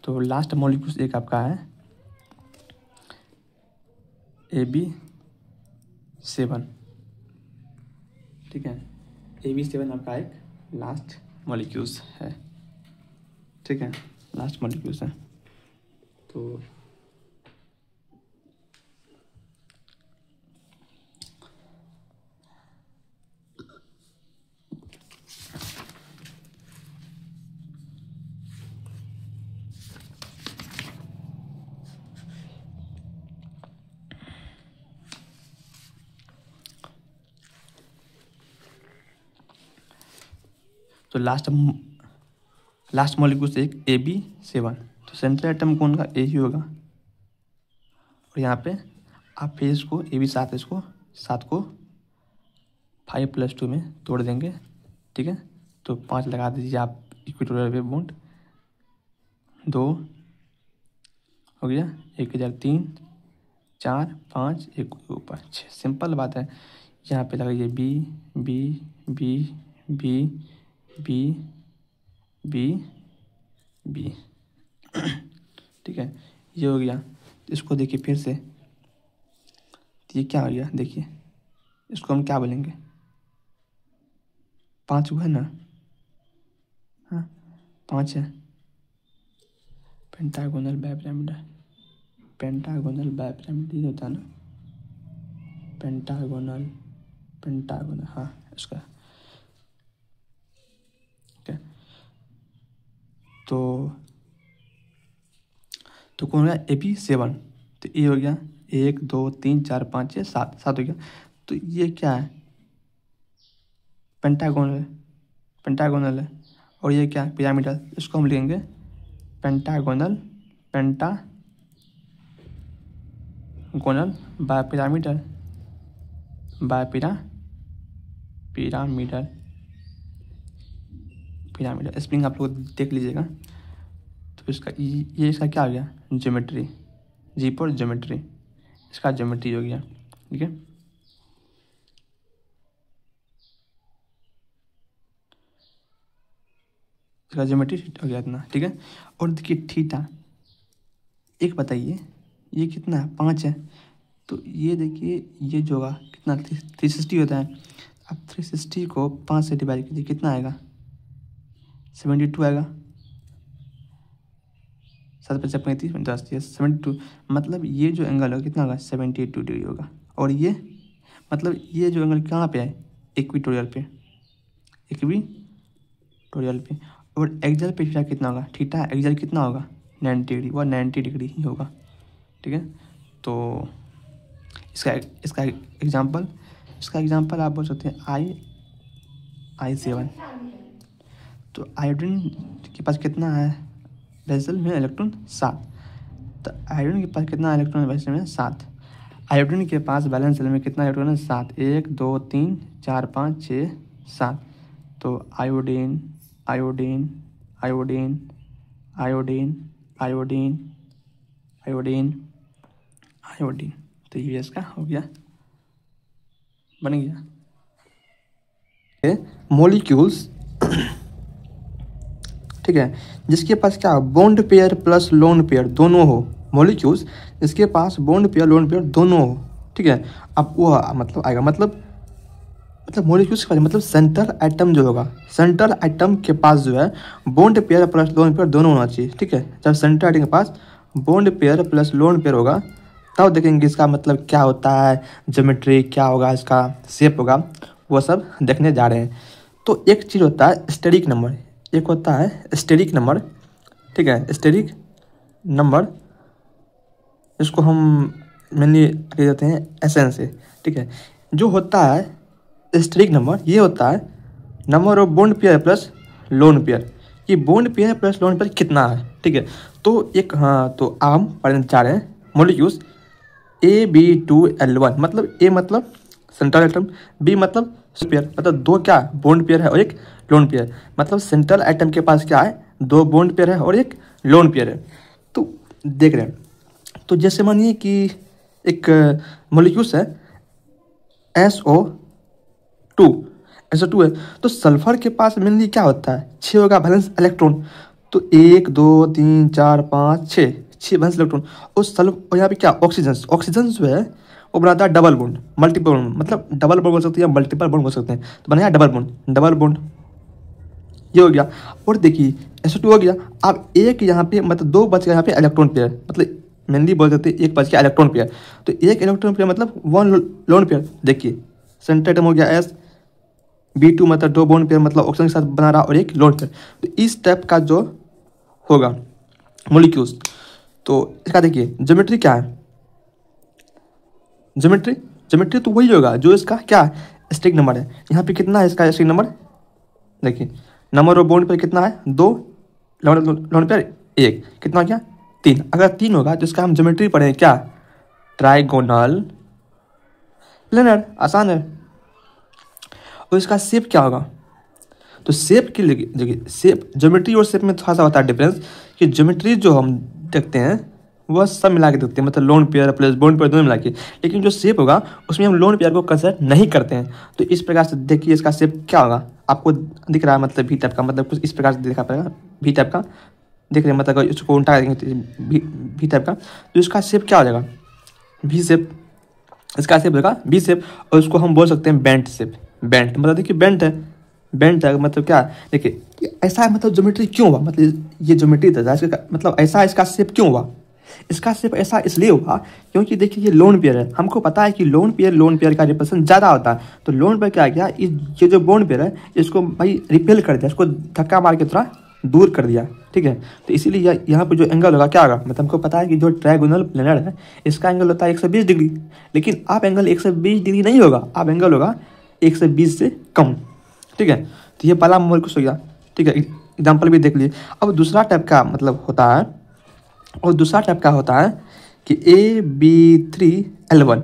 तो लास्ट मॉलिक्यूल्स एक आपका है AB7, ठीक है। AB7 आपका एक लास्ट मॉलिक्यूल्स है, ठीक है, लास्ट मॉलिक्यूल्स है। तो लास्ट मॉलिक्यूल्स एक AB7, तो सेंट्रल एटम कौन का A ही होगा। और यहाँ पे आप फिर इसको AB7, इसको 7 को 5 + 2 में तोड़ देंगे, ठीक है। तो 5 लगा दीजिए आप इक्वेटोरियल पे बॉन्ड, 2 हो गया, 1 के जगह 3 4 5 1 ऊपर 6, सिंपल बात है। यहाँ पे लगाइए B B B B B B B, ठीक है, ये हो गया। इसको देखिए फिर से, ये क्या हो गया, देखिए इसको हम क्या बोलेंगे, 5 हुआ है ना, हाँ 5 है। पेंटागोनल बाइपिरामिडल, पेंटागोनल बाइपिरामिडल होता है ना, पेंटागोनल हाँ इसका, ठीक है। तो कौन हो गया AB7, तो ये हो गया 1 2 3 4 5 6 7, 7 हो गया। तो ये क्या है, पेंटागोनल है। और ये क्या है, पिरामिडल, इसको हम लिखेंगे पेंटागोनल बाइपिरामिडल, पिरामिडल स्प्रिंग आप लोग देख लीजिएगा। तो इसका ये इसका क्या हो गया, ज्योमेट्री, G पर ज्योमेट्री, इसका ज्योमेट्री हो गया, ठीक है। इसका ज्योमेट्री हो गया इतना, ठीक है। और देखिए थीटा, एक बताइए ये कितना है, 5 है। तो ये देखिए ये जो होगा कितना 360 होता है। अब 360 को 5 से डिवाइड कीजिए, कितना आएगा 72 आएगा, 7 × 5 = 10, 72, मतलब ये जो एंगल होगा कितना होगा 72 डिग्री होगा। और ये मतलब ये जो एंगल कहाँ पे है, इक्वेटोरियल पे। और एक्सल पे थीटा कितना होगा, थीटा एक्सल कितना होगा 90 डिग्री, वह 90 डिग्री ही होगा, ठीक है। तो इसका एग्जांपल आप बोल सकते हैं I7। तो आयोडीन के पास कितना है वैसल में इलेक्ट्रॉन 7, तो आयोडीन के पास कितना इलेक्ट्रॉन वैसल में 7, आयोडीन के पास बैलेंस सेल में कितना इलेक्ट्रॉन है 7, 1 2 3 4 5 6 7। तो आयोडीन, तो ये इसका हो गया, बन गया मॉलिक्यूल्स, ठीक है, जिसके पास क्या bond pair plus lone pair दोनों हो, मॉलिक्यूल्स जिसके पास बॉन्ड पेयर लोन पेयर दोनों हो, ठीक है। अब वो मतलब आएगा, मतलब मॉलिक्यूल्स के पास मतलब सेंट्रल एटम जो होगा, सेंट्रल एटम के पास जो है bond pair plus lone pair दोनों होना चाहिए, ठीक है। जब सेंट्रल एटम के पास bond pair plus lone pair होगा तब देखेंगे इसका मतलब क्या होता है, ज्योमेट्री क्या होगा, इसका शेप होगा, वो सब देखने जा रहे हैं। तो एक चीज़ होता है स्टेरिक नंबर, एक होता है स्टेरिक नंबर, ठीक है, स्टेरिक नंबर, इसको हम मेनली ले जाते हैं SN से, ठीक है। जो होता है स्टेरिक नंबर, ये होता है number of bond pair plus lone pair. ये bond pair plus lone pair कितना है, ठीक है। तो एक तो हम पढ़ने जा रहे हैं मॉलिक्यूल्स AB2L1, मतलब A मतलब सेंट्रल एटम, B मतलब पेयर, मतलब दो क्या बॉन्ड पेयर है और एक लोन पेयर। मतलब सेंट्रल एटम के पास क्या है, दो बॉन्ड पेयर है और एक लोन पेयर है। तो देख रहे हैं, तो जैसे मानिए कि एक मॉलिक्यूल्स है SO2 है, तो सल्फर के पास मेनली क्या होता है, 6 होगा वैलेंस इलेक्ट्रॉन। तो 1 2 3 4 5 6 वैलेंस इलेक्ट्रॉन। और यहाँ पे क्या ऑक्सीजन जो है वो बनाता है डबल बॉन्ड, मल्टीपल बॉन्ड, मतलब डबल बॉन्ड बोल सकते हैं या मल्टीपल बॉन्ड बोल सकते हैं। तो बनाया डबल बॉन्ड, ये हो गया। और देखिए SO2 हो गया। अब एक यहाँ पे मतलब दो बच गया यहाँ पे इलेक्ट्रॉन पेयर, मतलब मेनली बोल सकते हैं एक बच गया इलेक्ट्रॉन पेयर। तो एक इलेक्ट्रॉन पेयर मतलब वन लोन पेयर। देखिए सेंट्रल एटम हो गया B2 मतलब दो बॉन्ड पेयर, मतलब ऑक्सीजन के साथ बना रहा और एक लोन पेयर। तो इस टाइप का जो होगा मॉलिक्यूल्स, तो इसका देखिए ज्योमेट्री क्या है, ज्योमेट्री तो वही होगा जो इसका क्या स्टेरिक नंबर है। यहाँ पे कितना है इसका स्टेरिक नंबर, देखिए नंबर ऑफ बॉन्ड पर कितना है, 2, लोन पेयर 1, कितना हो गया 3। अगर 3 होगा तो इसका हम ज्योमेट्री पढ़ेंगे क्या, ट्राइगोनल प्लेनर, आसान है। और इसका शेप क्या होगा, तो शेप के लिए देखिए शेप, ज्योमेट्री और शेप में थोड़ा सा होता है डिफरेंस, कि ज्योमेट्री जो हम देखते हैं वह सब मिला के देखते हैं, मतलब lone pair plus bond pair दोनों मिला के। लेकिन जो शेप होगा उसमें हम लोन पेयर को कंसिडर नहीं करते हैं। तो इस प्रकार से देखिए इसका शेप क्या होगा, आपको दिख रहा है, मतलब V टाइप का, मतलब कुछ इस प्रकार से दिखा पड़ेगा, V टाइप का देख रहे हैं, मतलब इसको उल्टा करेंगे V टाइप का, तो इसका शेप क्या हो जाएगा, V शेप। इसका शेप होगा V शेप, और उसको हम बोल सकते हैं बेंट शेप। बेंट मतलब देखिए बेंट है मतलब क्या, देखिए ऐसा मतलब ज्योमेट्री क्यों हुआ, मतलब ये ज्योमेट्री था इसका, मतलब ऐसा इसका शेप क्यों हुआ। इसका शेप ऐसा इसलिए हुआ क्योंकि देखिए ये लोन पेयर है, हमको पता है कि लोन पेयर का रिप्रेजेंटेशन ज़्यादा होता है। तो लोन पेयर क्या किया, ये जो बॉन्ड पेयर है इसको भाई रिपेल कर दिया, इसको धक्का मार के थोड़ा दूर कर दिया, ठीक है। तो इसीलिए यहाँ पे जो एंगल होगा क्या होगा, मतलब हमको पता है कि जो ट्रायगोनल प्लेनर है इसका एंगल होता है 120 डिग्री, लेकिन आप एंगल 120 डिग्री नहीं होगा, आप एंगल होगा 120 से कम, ठीक है। तो ये पहला मॉलिक्यूल हो गया, ठीक है, एग्जाम्पल भी देख लीजिए। अब दूसरा टाइप का मतलब होता है, और दूसरा टाइप का होता है कि AB3L1,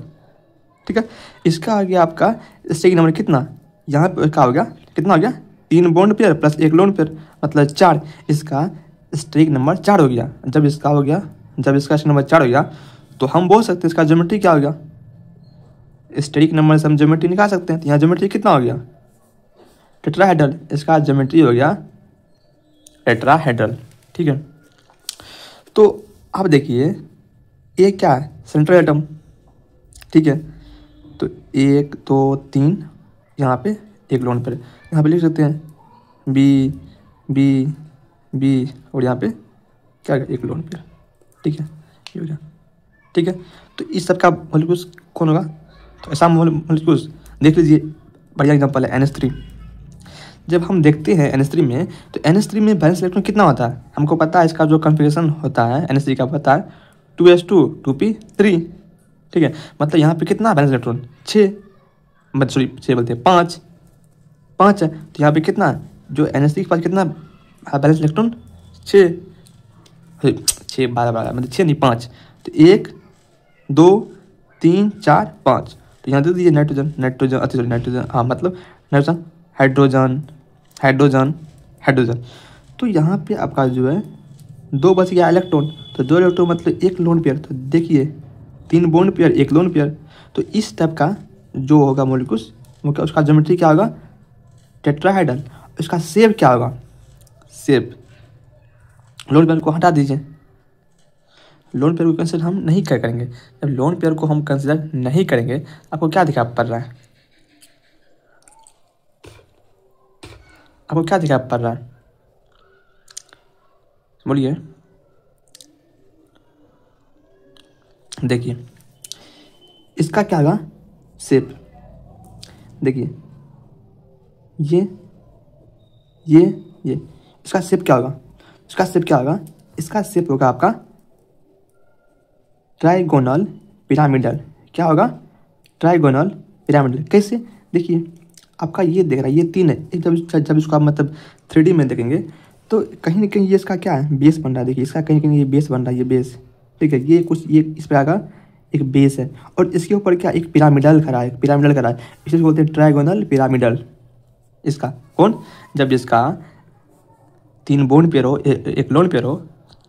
ठीक है। इसका आ गया आपका स्टेरिक नंबर कितना, यहाँ पे क्या हो गया, कितना हो गया 3 bond pair plus 1 lone pair, मतलब 4। इसका स्टेरिक नंबर 4 हो गया। जब इसका स्टेरिक नंबर 4 हो गया तो हम बोल सकते हैं इसका ज्योमेट्री क्या हो गया, स्टेरिक नंबर से हम ज्योमेट्री निकाल सकते हैं। तो यहाँ ज्योमेट्री कितना हो गया, टेट्राहेड्रल। इसका ज्योमेट्री हो गया टेट्राहेड्रल, ठीक है। तो अब देखिए ये क्या है, सेंट्रल एटम, ठीक है। तो 1 2 3 यहाँ पे एक लोन पेयर, यहाँ पे लिख सकते हैं बी और यहाँ पे क्या एक लोन पेयर, ठीक है, ये हो गया, ठीक है। तो इस सब का मॉलिक्यूल्स कौन होगा, तो ऐसा मॉलिक्यूल्स देख लीजिए, बढ़िया एग्जांपल है NH3। जब हम देखते हैं NH3 में, तो NH3 में वैलेंस इलेक्ट्रॉन कितना होता है, हमको पता है इसका जो कॉन्फ़िगरेशन होता है NH3 का पता है 2s2 2p3, ठीक है। मतलब यहाँ पे कितना वैलेंस इलेक्ट्रॉन 6, मतलब सॉरी 6 बोलते हैं 5 है। तो यहाँ पे कितना जो NH3 के पास कितना वैलेंस इलेक्ट्रॉन 6 12 मतलब 6 नहीं 5। तो 1 2 3 4 5, तो यहाँ दे दीजिए नाइट्रोजन, हाँ मतलब नाइट्रोजन हाइड्रोजन। तो यहाँ पे आपका जो है 2 बच गया इलेक्ट्रॉन, तो 2 इलेक्ट्रॉन मतलब 1 लोन पेयर। तो देखिए 3 बॉन्ड पेयर 1 लोन पेयर। तो इस टाइप का जो होगा मॉलिक्यूल्स, उसका ज्योमेट्री क्या होगा, टेट्राहेड्रल। इसका शेप क्या होगा, शेप, लोन पेयर को हटा दीजिए, लोन पेयर को कंसिडर हम नहीं करेंगे। जब लोन पेयर को हम कंसिडर नहीं करेंगे, आपको क्या दिखा पड़ रहा है, आपको क्या दिखा पड़ रहा है, बोलिए। देखिए इसका क्या होगा शेप, देखिए ये इसका शेप क्या होगा, इसका शेप होगा आपका ट्राइगोनल पिरामिडल, क्या होगा, ट्राइगोनल पिरामिडल। कैसे, देखिए आपका ये देख रहा है, ये 3 है, जब इसको आप मतलब 3D में देखेंगे तो कहीं ना कहीं ये इसका क्या है, बेस बन रहा है। देखिए इसका कहीं कहीं ये बेस बन रहा है, ये बेस, ठीक है, ये कुछ ये इस प्रकार का एक बेस है और इसके ऊपर क्या एक पिरामिडल खड़ा है, पिरामिडल खड़ा है, इसे बोलते हैं ट्राइगोनल पिरामिडल। इसका कौन, जब इसका 3 बोन पेयर हो, एक लोन पेयर हो,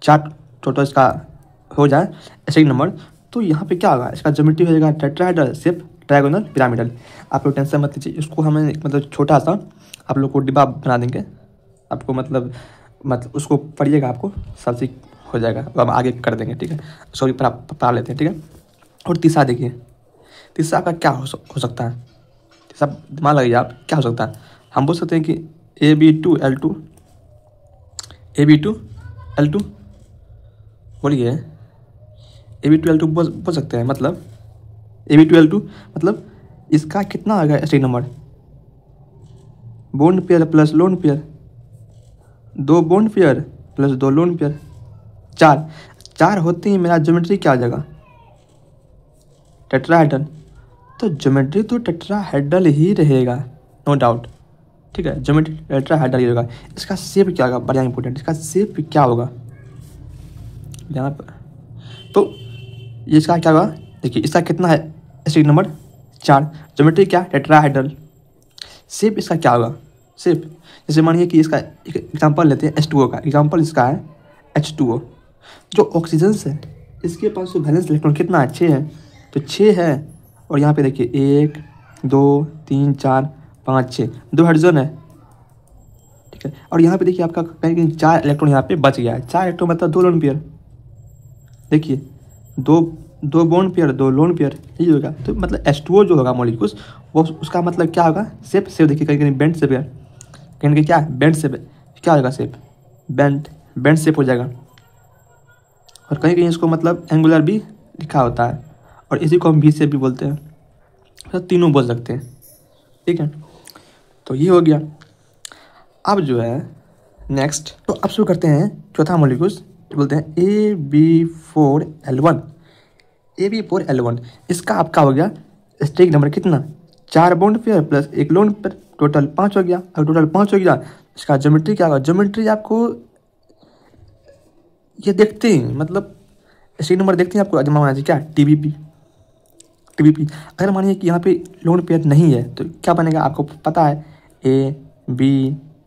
4 टोटल इसका हो जाए ऐसे नंबर, तो यहाँ पे क्या होगा, इसका ज्योमेट्री हो जाएगा टेट्राहेड्रल शेप ट्राइगोनल पिरामिडल। आप लोग टेंशन मत लीजिए, इसको हमें मतलब छोटा सा आप लोग को डिब्बा बना देंगे, आपको मतलब उसको पढ़िएगा, आपको सब चीज हो जाएगा, तो हम आगे कर देंगे, ठीक है, सॉरी पढ़ा लेते हैं, ठीक है। और तीसरा देखिए, तीसरा का क्या हो सकता है, तीसरा दिमाग लगाइए आप, क्या हो सकता है, हम बोल सकते हैं कि AB2L2, AB2L2 बोलिए, AB2L2 बोल सकते हैं, मतलब AB2L2 मतलब इसका कितना आ गया ऐसे number, bond pair plus lone pair, 2 bond pair plus 2 lone pair, 4 होते ही मेरा ज्योमेट्री क्या आ जाएगा, टेट्राहेड्रल। तो ज्योमेट्री तो टेट्राहेड्रल ही रहेगा, नो डाउट, ठीक है, ज्योमेट्री टेट्राहेड्रल ही रहेगा। इसका शेप क्या होगा, बड़ा इंपॉर्टेंट, इसका शेप क्या होगा यहाँ पर, तो ये इसका क्या होगा, देखिए इसका कितना है ऐसे नंबर 4, ज्योमेट्री क्या, टेट्राहेड्रल। शेप इसका क्या होगा, शेप जैसे मानिए कि इसका एक एग्जांपल लेते हैं H2O का, एग्जांपल इसका है H2O, जो ऑक्सीजन है इसके पास वैलेंस इलेक्ट्रॉन कितना है, 6 है, तो 6 है, और यहाँ पे देखिए 1 2 3 4 5 6, 2 हाइड्रोजन है, ठीक है, और यहाँ पे देखिए आपका कहीं 4 इलेक्ट्रॉन यहाँ पे बच गया है, 4 इलेक्ट्रॉन मतलब 2 लोन पेयर, देखिए 2 बॉन्ड पेयर 2 लोन पेयर, यही होगा। तो मतलब H2O जो होगा मॉलिक्यूल्स, वो उसका मतलब क्या होगा, शेप देखिए कहीं कहीं बेंड शेप है, कहीं कहीं क्या है बेंड शेप है, क्या होगा शेप, बेंड शेप हो जाएगा, और कहीं कहीं इसको मतलब एंगुलर भी लिखा होता है, और इसी को हम V शेप भी बोलते हैं, तो तीनों बोल सकते हैं, ठीक है। तो ये हो गया। अब जो है नेक्स्ट, तो अब शुरू करते हैं चौथा मॉलिक्यूल्स, बोलते हैं AB4L1, AB4L1, इसका आपका हो गया स्टेक नंबर कितना, 4 bond pair plus 1 lone pair, total 5 हो गया। अब टोटल 5 हो गया, इसका ज्योमेट्री क्या होगा, ज्योमेट्री आपको ये देखते हैं, मतलब स्टेक नंबर देखते हैं आपको जमा होना चाहिए, क्या TBP। अगर मानिए कि यहाँ पे लोन पेयर नहीं है तो क्या बनेगा, आपको पता है A B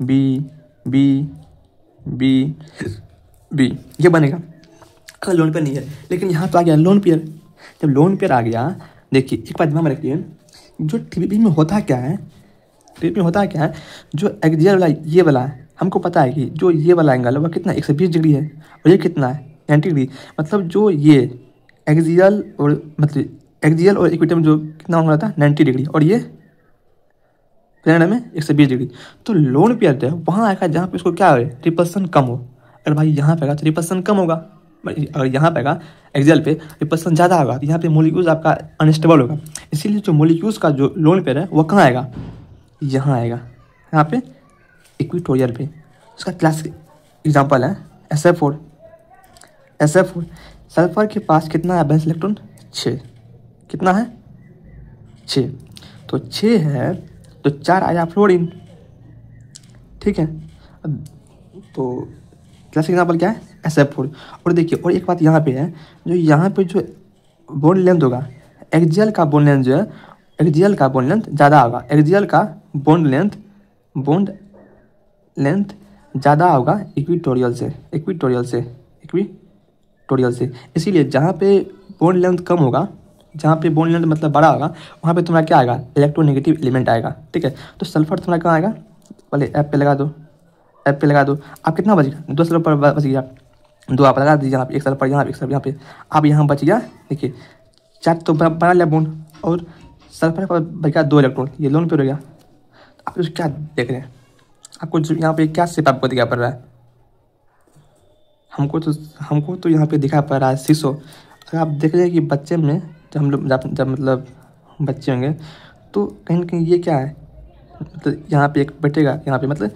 B B B B ये बनेगा, अगर लोन पेयर नहीं है। लेकिन यहाँ तो आ गया लोन पेयर, जब लोन पेयर आ गया, देखिए एक बात ध्यान में रखिए, जो TBP में होता क्या है, TBP में होता क्या है, जो एक्सियल वाला ये वाला है, हमको पता है कि जो ये वाला एंगल है वो कितना 120 डिग्री है, और ये कितना है 90 डिग्री, मतलब जो ये एक्सियल और मतलब एक्सियल और इक्वेटर में जो कितना हो रहा था 90 डिग्री, और ये प्लेनर में 120 डिग्री। तो लोन पेयर है वहाँ आएगा जहाँ पे उसको क्या हो, रिपल्सन कम हो। अगर भाई यहाँ पे तो रिपल्सन कम होगा, अगर यहाँ पे एक्सियल पे रिपल्सन ज़्यादा होगा, तो यहाँ पे मॉलिक्यूल्स आपका अनस्टेबल होगा। इसीलिए जो मॉलिक्यूल्स का जो लोन पेयर है वो कहाँ आएगा, यहाँ आएगा, यहाँ पे इक्वेटोरियल पे। इसका क्लासिक एग्जांपल है SF4। सल्फर के पास कितना है वैलेंस इलेक्ट्रॉन, 6, कितना है 6, तो 6 है तो 4 आया फ्लोरीन, ठीक है। तो क्लासिक एग्जांपल क्या है SF4। और देखिए और एक बात यहाँ पे है, जो यहाँ पे जो बॉन्ड लेंथ होगा, एक्सियल का बॉन्ड लेंथ जो है, एक्सियल का बॉन्ड लेंथ ज़्यादा होगा, एक्सियल का बॉन्ड लेंथ ज़्यादा होगा इक्वेटोरियल से। इसीलिए जहाँ पे बॉन्ड लेंथ कम होगा, जहाँ पे बॉन्ड लेंथ मतलब बड़ा होगा, वहाँ पे तुम्हारा क्या आएगा, इलेक्ट्रोनेगेटिव एलिमेंट आएगा, ठीक है। तो सल्फर तुम्हारा कहाँ आएगा, पहले F पे लगा दो, आप कितना बच गया, 2 सल्फर बच गया, 2 आप लगा दीजिए यहाँ पे, 1 सल्फर यहाँ पे, 1 सल्फर यहाँ पे, आप यहाँ बच गया, देखिए 4 तो बना लिया बॉन्ड, और सल्फर पर बच गया 2 इलेक्ट्रॉन, ये लोन पे हो गया। आप क्या देख रहे हैं, आपको यहाँ पे क्या शेप आपको दिखा पड़ रहा है, हमको तो यहाँ पे दिखा पड़ रहा है शीशो। अगर आप देख रहे हैं कि बच्चे में जब हम लोग जब मतलब बच्चे होंगे तो कहीं ना कहीं ये क्या है, मतलब यहाँ पे एक बैठेगा, यहाँ पे मतलब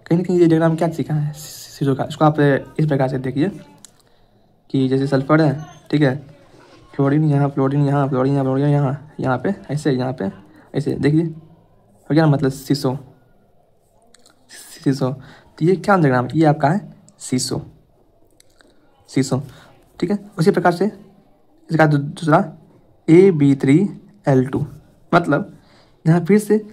कहीं ना कहीं ये डायग्राम क्या सीखा है शीशो का। इसको आप इस प्रकार से देखिए कि जैसे सल्फर है, ठीक है, फ्लोरीन यहाँ, फ्लोरीन यहाँ, फ्लोरीन यहाँ, फ्लोरीन यहाँ, यहाँ पे ऐसे, यहाँ पे ऐसे, देखिए हो गया ना, मतलब सीसो। सीसो तो ये क्या डायग्राम, ये आपका है सीसो। सीसो ठीक है। उसी प्रकार से इसका दूसरा AB3L2, मतलब यहाँ फिर से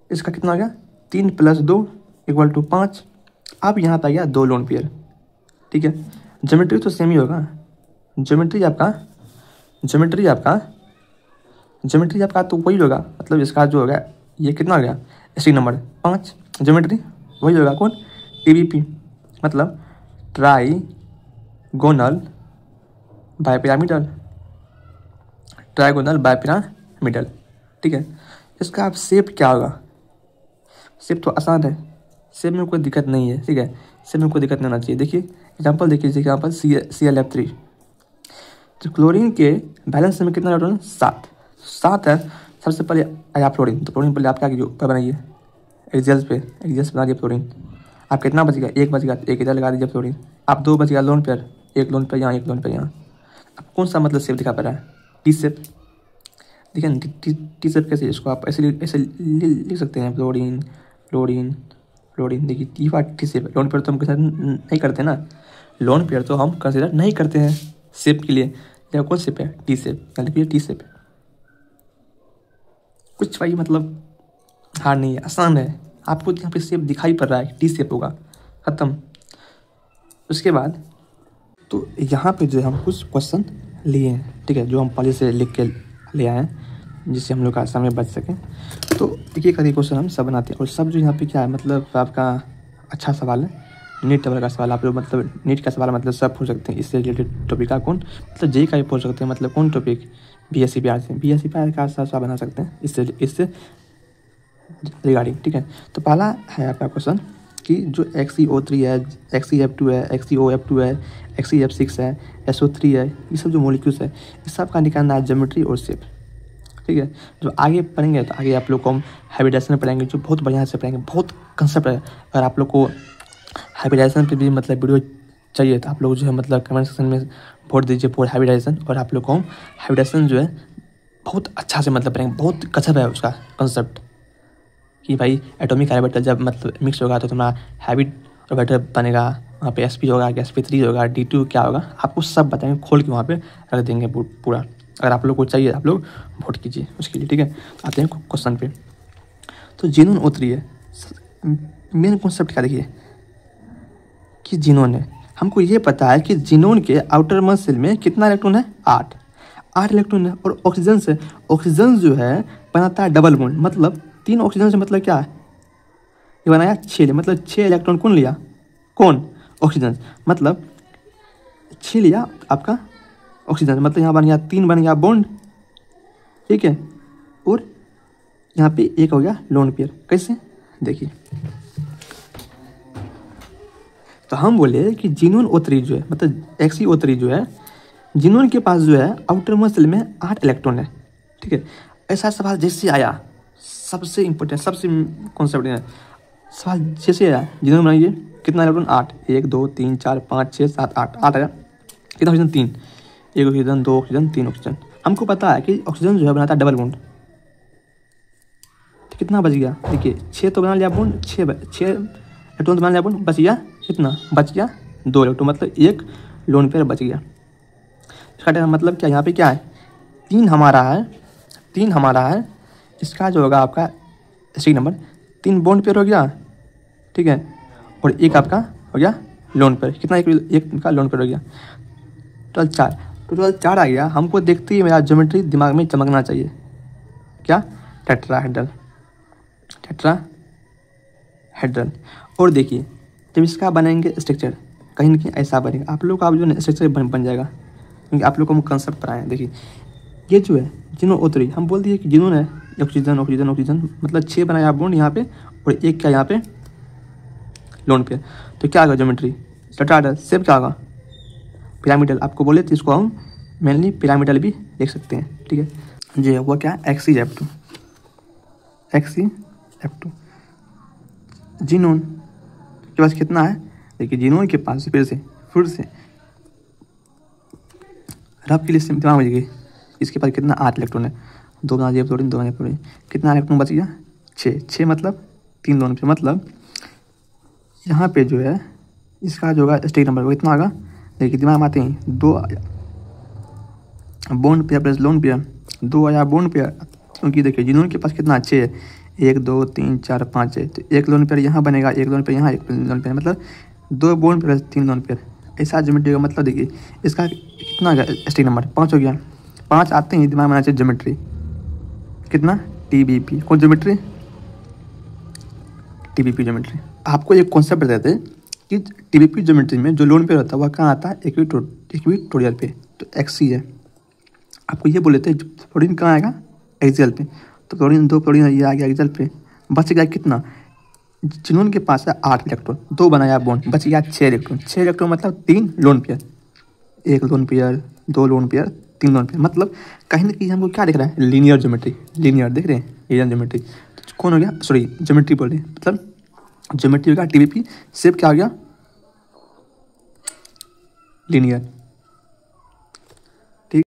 इसका कितना हो गया, 3 + 2 = 5। अब यहाँ पे आ गया 2 लोन पेयर। ठीक है, ज्योमेट्री तो सेम ही होगा। ज्योमेट्री आपका तो वही होगा, मतलब इसका जो होगा ये कितना हो गया, एसी नंबर 5। ज्योमेट्री वही होगा, कौन, TBP, मतलब ट्राइगोनल बाइपिरामिडल। Trigonal bipyramidal. ठीक है, इसका अब शेप क्या होगा, शेप तो आसान है, शेप में कोई दिक्कत नहीं है। ठीक है, शेप में कोई दिक्कत नहीं होना चाहिए। देखिए एग्जाम्पल, देखिए एग्जाम्पल ClF3। तो क्लोरीन के बैलेंस में कितना इलेक्ट्रॉन, 7 है। सबसे पहले आया फ्लोरीन, तो फ्लोरीन पहले आप क्या कीजिए, ऊपर बनाइए एक्सियल्स पे बना दिए फ्लोरीन। आप कितना बचेगा, 1 बचेगा, तो 1 इधर लगा दीजिए फ्लोरीन। आप 2 बचेगा लोन पेयर, 1 लोन पेयर यहाँ, 1 लोन पेयर यहाँ। अब कौन सा मतलब शेप दिखा पा रहा है, टी शेप। देखिए ना टी शेप कैसे, इसको आप ऐसे लिख सकते हैं, फ्लोरीन फ्लोरीन फ्लोरीन। देखिए टी शेप। लोन पेयर तो हम कंसिडर नहीं करते ना, लोन पेयर तो हम कंसिडर नहीं करते हैं शेप के लिए। यह कौन शेप है, टी शेप, लिखिए टी शेप। कुछ भाई मतलब हार्ड नहीं है, आसान है। आपको यहाँ पे शेप दिखाई पड़ रहा है, टी शेप होगा, खत्म। उसके बाद तो यहाँ पे जो है हम कुछ क्वेश्चन लिए हैं, ठीक है, जो हम पहले से लिख के ले आए हैं, जिससे हम लोग का समय बच सके। तो एक एक करके क्वेश्चन हम सब बनाते हैं, और सब जो यहाँ पे क्या है, मतलब आपका अच्छा सवाल है, नीट लेवल का सवाल। आप लोग मतलब नीट का सवाल मतलब सब पूछ सकते हैं, इससे रिलेटेड टॉपिक का कौन, मतलब जेई का भी पूछ सकते हैं, मतलब कौन टॉपिक, BSc बिहार से, BSc बिहार का सवाल बना सकते हैं इससे रिगार्डिंग। ठीक है, तो पहला है आपका क्वेश्चन कि जो XeO3 है, XeF2 है, XeOF2 है, XeF6 है, SO3 है, ये सब जो मॉलिक्यूल्स है, इस सब का निकालना है ज्योमेट्री और शेप। ठीक है, जो आगे पढ़ेंगे तो आगे आप लोग को हम हाइब्रिडाइजेशन पढ़ेंगे, जो बहुत बढ़िया से पढ़ेंगे, बहुत कंसेप्ट है। अगर आप लोग को हाइब्रिडाइजेशन पे भी मतलब वीडियो चाहिए तो आप लोग जो है मतलब कमेंट सेक्शन में वोट दीजिए फॉर हाइब्रिडाइजेशन, और आप लोग को हम हाइब्रिडाइजेशन जो है बहुत अच्छा से मतलब पढ़ेंगे। बहुत गजब है उसका कंसेप्ट कि भाई एटॉमिक ऑर्बिटल जब मतलब मिक्स होगा तो तुम्हारा हैबिट ऑर्बिटल बनेगा, वहाँ पे sp होगा, sp3 होगा, D2 क्या होगा, आपको सब बताएंगे, खोल के वहाँ पे रख देंगे पूरा। अगर आप लोग को चाहिए आप लोग वोट कीजिए उसके लिए। ठीक है, आते हैं क्वेश्चन पे। तो जीनोन O3 है, मेन कॉन्सेप्ट क्या देखिए कि जीनोन है, हमको ये पता है कि जीनोन के आउटर मोस्ट शेल में कितना इलेक्ट्रॉन है, 8 इलेक्ट्रॉन है। और ऑक्सीजन से, ऑक्सीजन जो है बनाता है डबल बॉन्ड, मतलब 3 ऑक्सीजन से मतलब क्या है, ये बनाया 6, मतलब 6 इलेक्ट्रॉन कौन लिया, कौन, ऑक्सीजन, मतलब 6 लिया आपका ऑक्सीजन, मतलब यहाँ बन गया 3 बन गया बॉन्ड। ठीक है, और यहाँ पे 1 हो गया लोन पेयर। कैसे, देखिए तो हम बोले कि जीनोन O3 जो है, मतलब XeO3 जो है, जीनोन के पास जो है आउटर मोस्ट शेल में 8 इलेक्ट्रॉन है। ठीक है, ऐसा सवाल जैसे आया, सबसे इम्पोर्टेंट, सबसे कॉन्सेप्ट है सवाल जैसे आया, जीनोन बनाइए, कितना इलेक्ट्रॉन, 8, 1 2 3 4 5 6 7 8 आया, कितना ऑक्सीजन, 3, 1 ऑक्सीजन, 2 ऑक्सीजन, 3 ऑक्सीजन। हमको पता है कि ऑक्सीजन जो है बनाता है डबल बॉन्ड, तो कितना बच गया, देखिए 6 तो बना लिया बॉन्ड, 6 इलेक्ट्रॉन तो बना लिया बॉन्ड, बच गया कितना, बच गया 2 इलेक्ट्रॉन, मतलब 1 लोन पेयर बच गया। इसका मतलब क्या, यहाँ पे क्या है, 3 हमारा है, इसका जो होगा आपका सी नंबर 3 बॉन्ड पेयर हो गया। ठीक है, और 1 आपका हो गया लोन पेयर, कितना, एक का लोन पेयर हो गया, टोटल 4 आ गया। हमको देखते ही मेरा ज्योमेट्री दिमाग में चमकना चाहिए, क्या, टेट्राहेड्रल। और देखिए जब इसका बनाएंगे स्ट्रक्चर, कहीं ना कहीं ऐसा बनेगा, आप लोग का जो है स्ट्रक्चर बन जाएगा, क्योंकि आप लोग को हम कंसेप्ट पढ़ाएं। देखिए ये जो है जीनोन O3, हम बोल दिए कि जीनोन है, ऑक्सीजन ऑक्सीजन ऑक्सीजन, मतलब 6 बनाया बॉन्ड यहाँ पे, और 1 क्या यहाँ पे लोन पे। तो क्या होगा ज्योमेट्री, टेट्राहेड्रल। शेप क्या होगा, पिरामिडल। आपको बोले तो इसको हम मेनली पिरामिडल भी देख सकते हैं। ठीक है, जी है वो क्या, XeF2। जीनोन के पास कितना है, देखिए जीनोन के पास फिर से रफ के लिए दिमाग में देखिए, इसके पास कितना 8 इलेक्ट्रॉन है, 2 बना दिया फ्लोरीन, 2 बना फ्लोरीन, कितना इलेक्ट्रॉन बच गया 6 मतलब 3 लोन पे, मतलब यहाँ पे जो है इसका जो होगा स्टेट नंबर वो इतना होगा। देखिए दिमाग में आते हैं 2 bond pair plus lone pair, 2 आया बॉन्ड पेयर, क्योंकि देखिए जिनोन के पास कितना 6 है, 1 2 3 4 5 है, तो एक लोन पेयर यहाँ बनेगा, एक लोन पेयर यहाँ, एक लोन पेयर, मतलब 2 बॉन्ड पेयर 3 लोन पेयर। ऐसा ज्योमेट्री का मतलब देखिए इसका कितना हो गया स्टेट नंबर 5 हो गया। 5 आते ही दिमाग में आना चाहिए ज्योमेट्री, कितना TBP, कौन ज्योमेट्री TBP ज्योमेट्री। आपको एक कॉन्सेप्ट देते हैं कि TBP ज्योमेट्री में जो लोन पेयर होता है वह कहाँ आता है, इक्विटोरियल पे, तो XC है। आपको ये बोले थे फ्लोरीन कहाँ आएगा एक्सियल पे, तो फ्लोरीन 2 फ्लोरीन ये आ गया एक्सियल पे, बच गया कितना, जिनोन के पास है 8 इलेक्ट्रॉन, 2 बनाया बॉन्ड, बच गया 6 इलेक्ट्रॉन। 6 इलेक्ट्रॉन मतलब 3 lone pair, 1 lone pair, 2 lone pair, 3 lone pair, मतलब कहीं ना कहीं हमको क्या दिख रहा है, लीनियर ज्योमेट्री, लीनियर देख रहे हैं, लीनियर ज्योमेट्री। तो कौन हो गया, सॉरी ज्योमेट्री बोल रहे हैं, मतलब ज्योमेट्री हो गया TBP, शेप क्या हो गया लीनियर।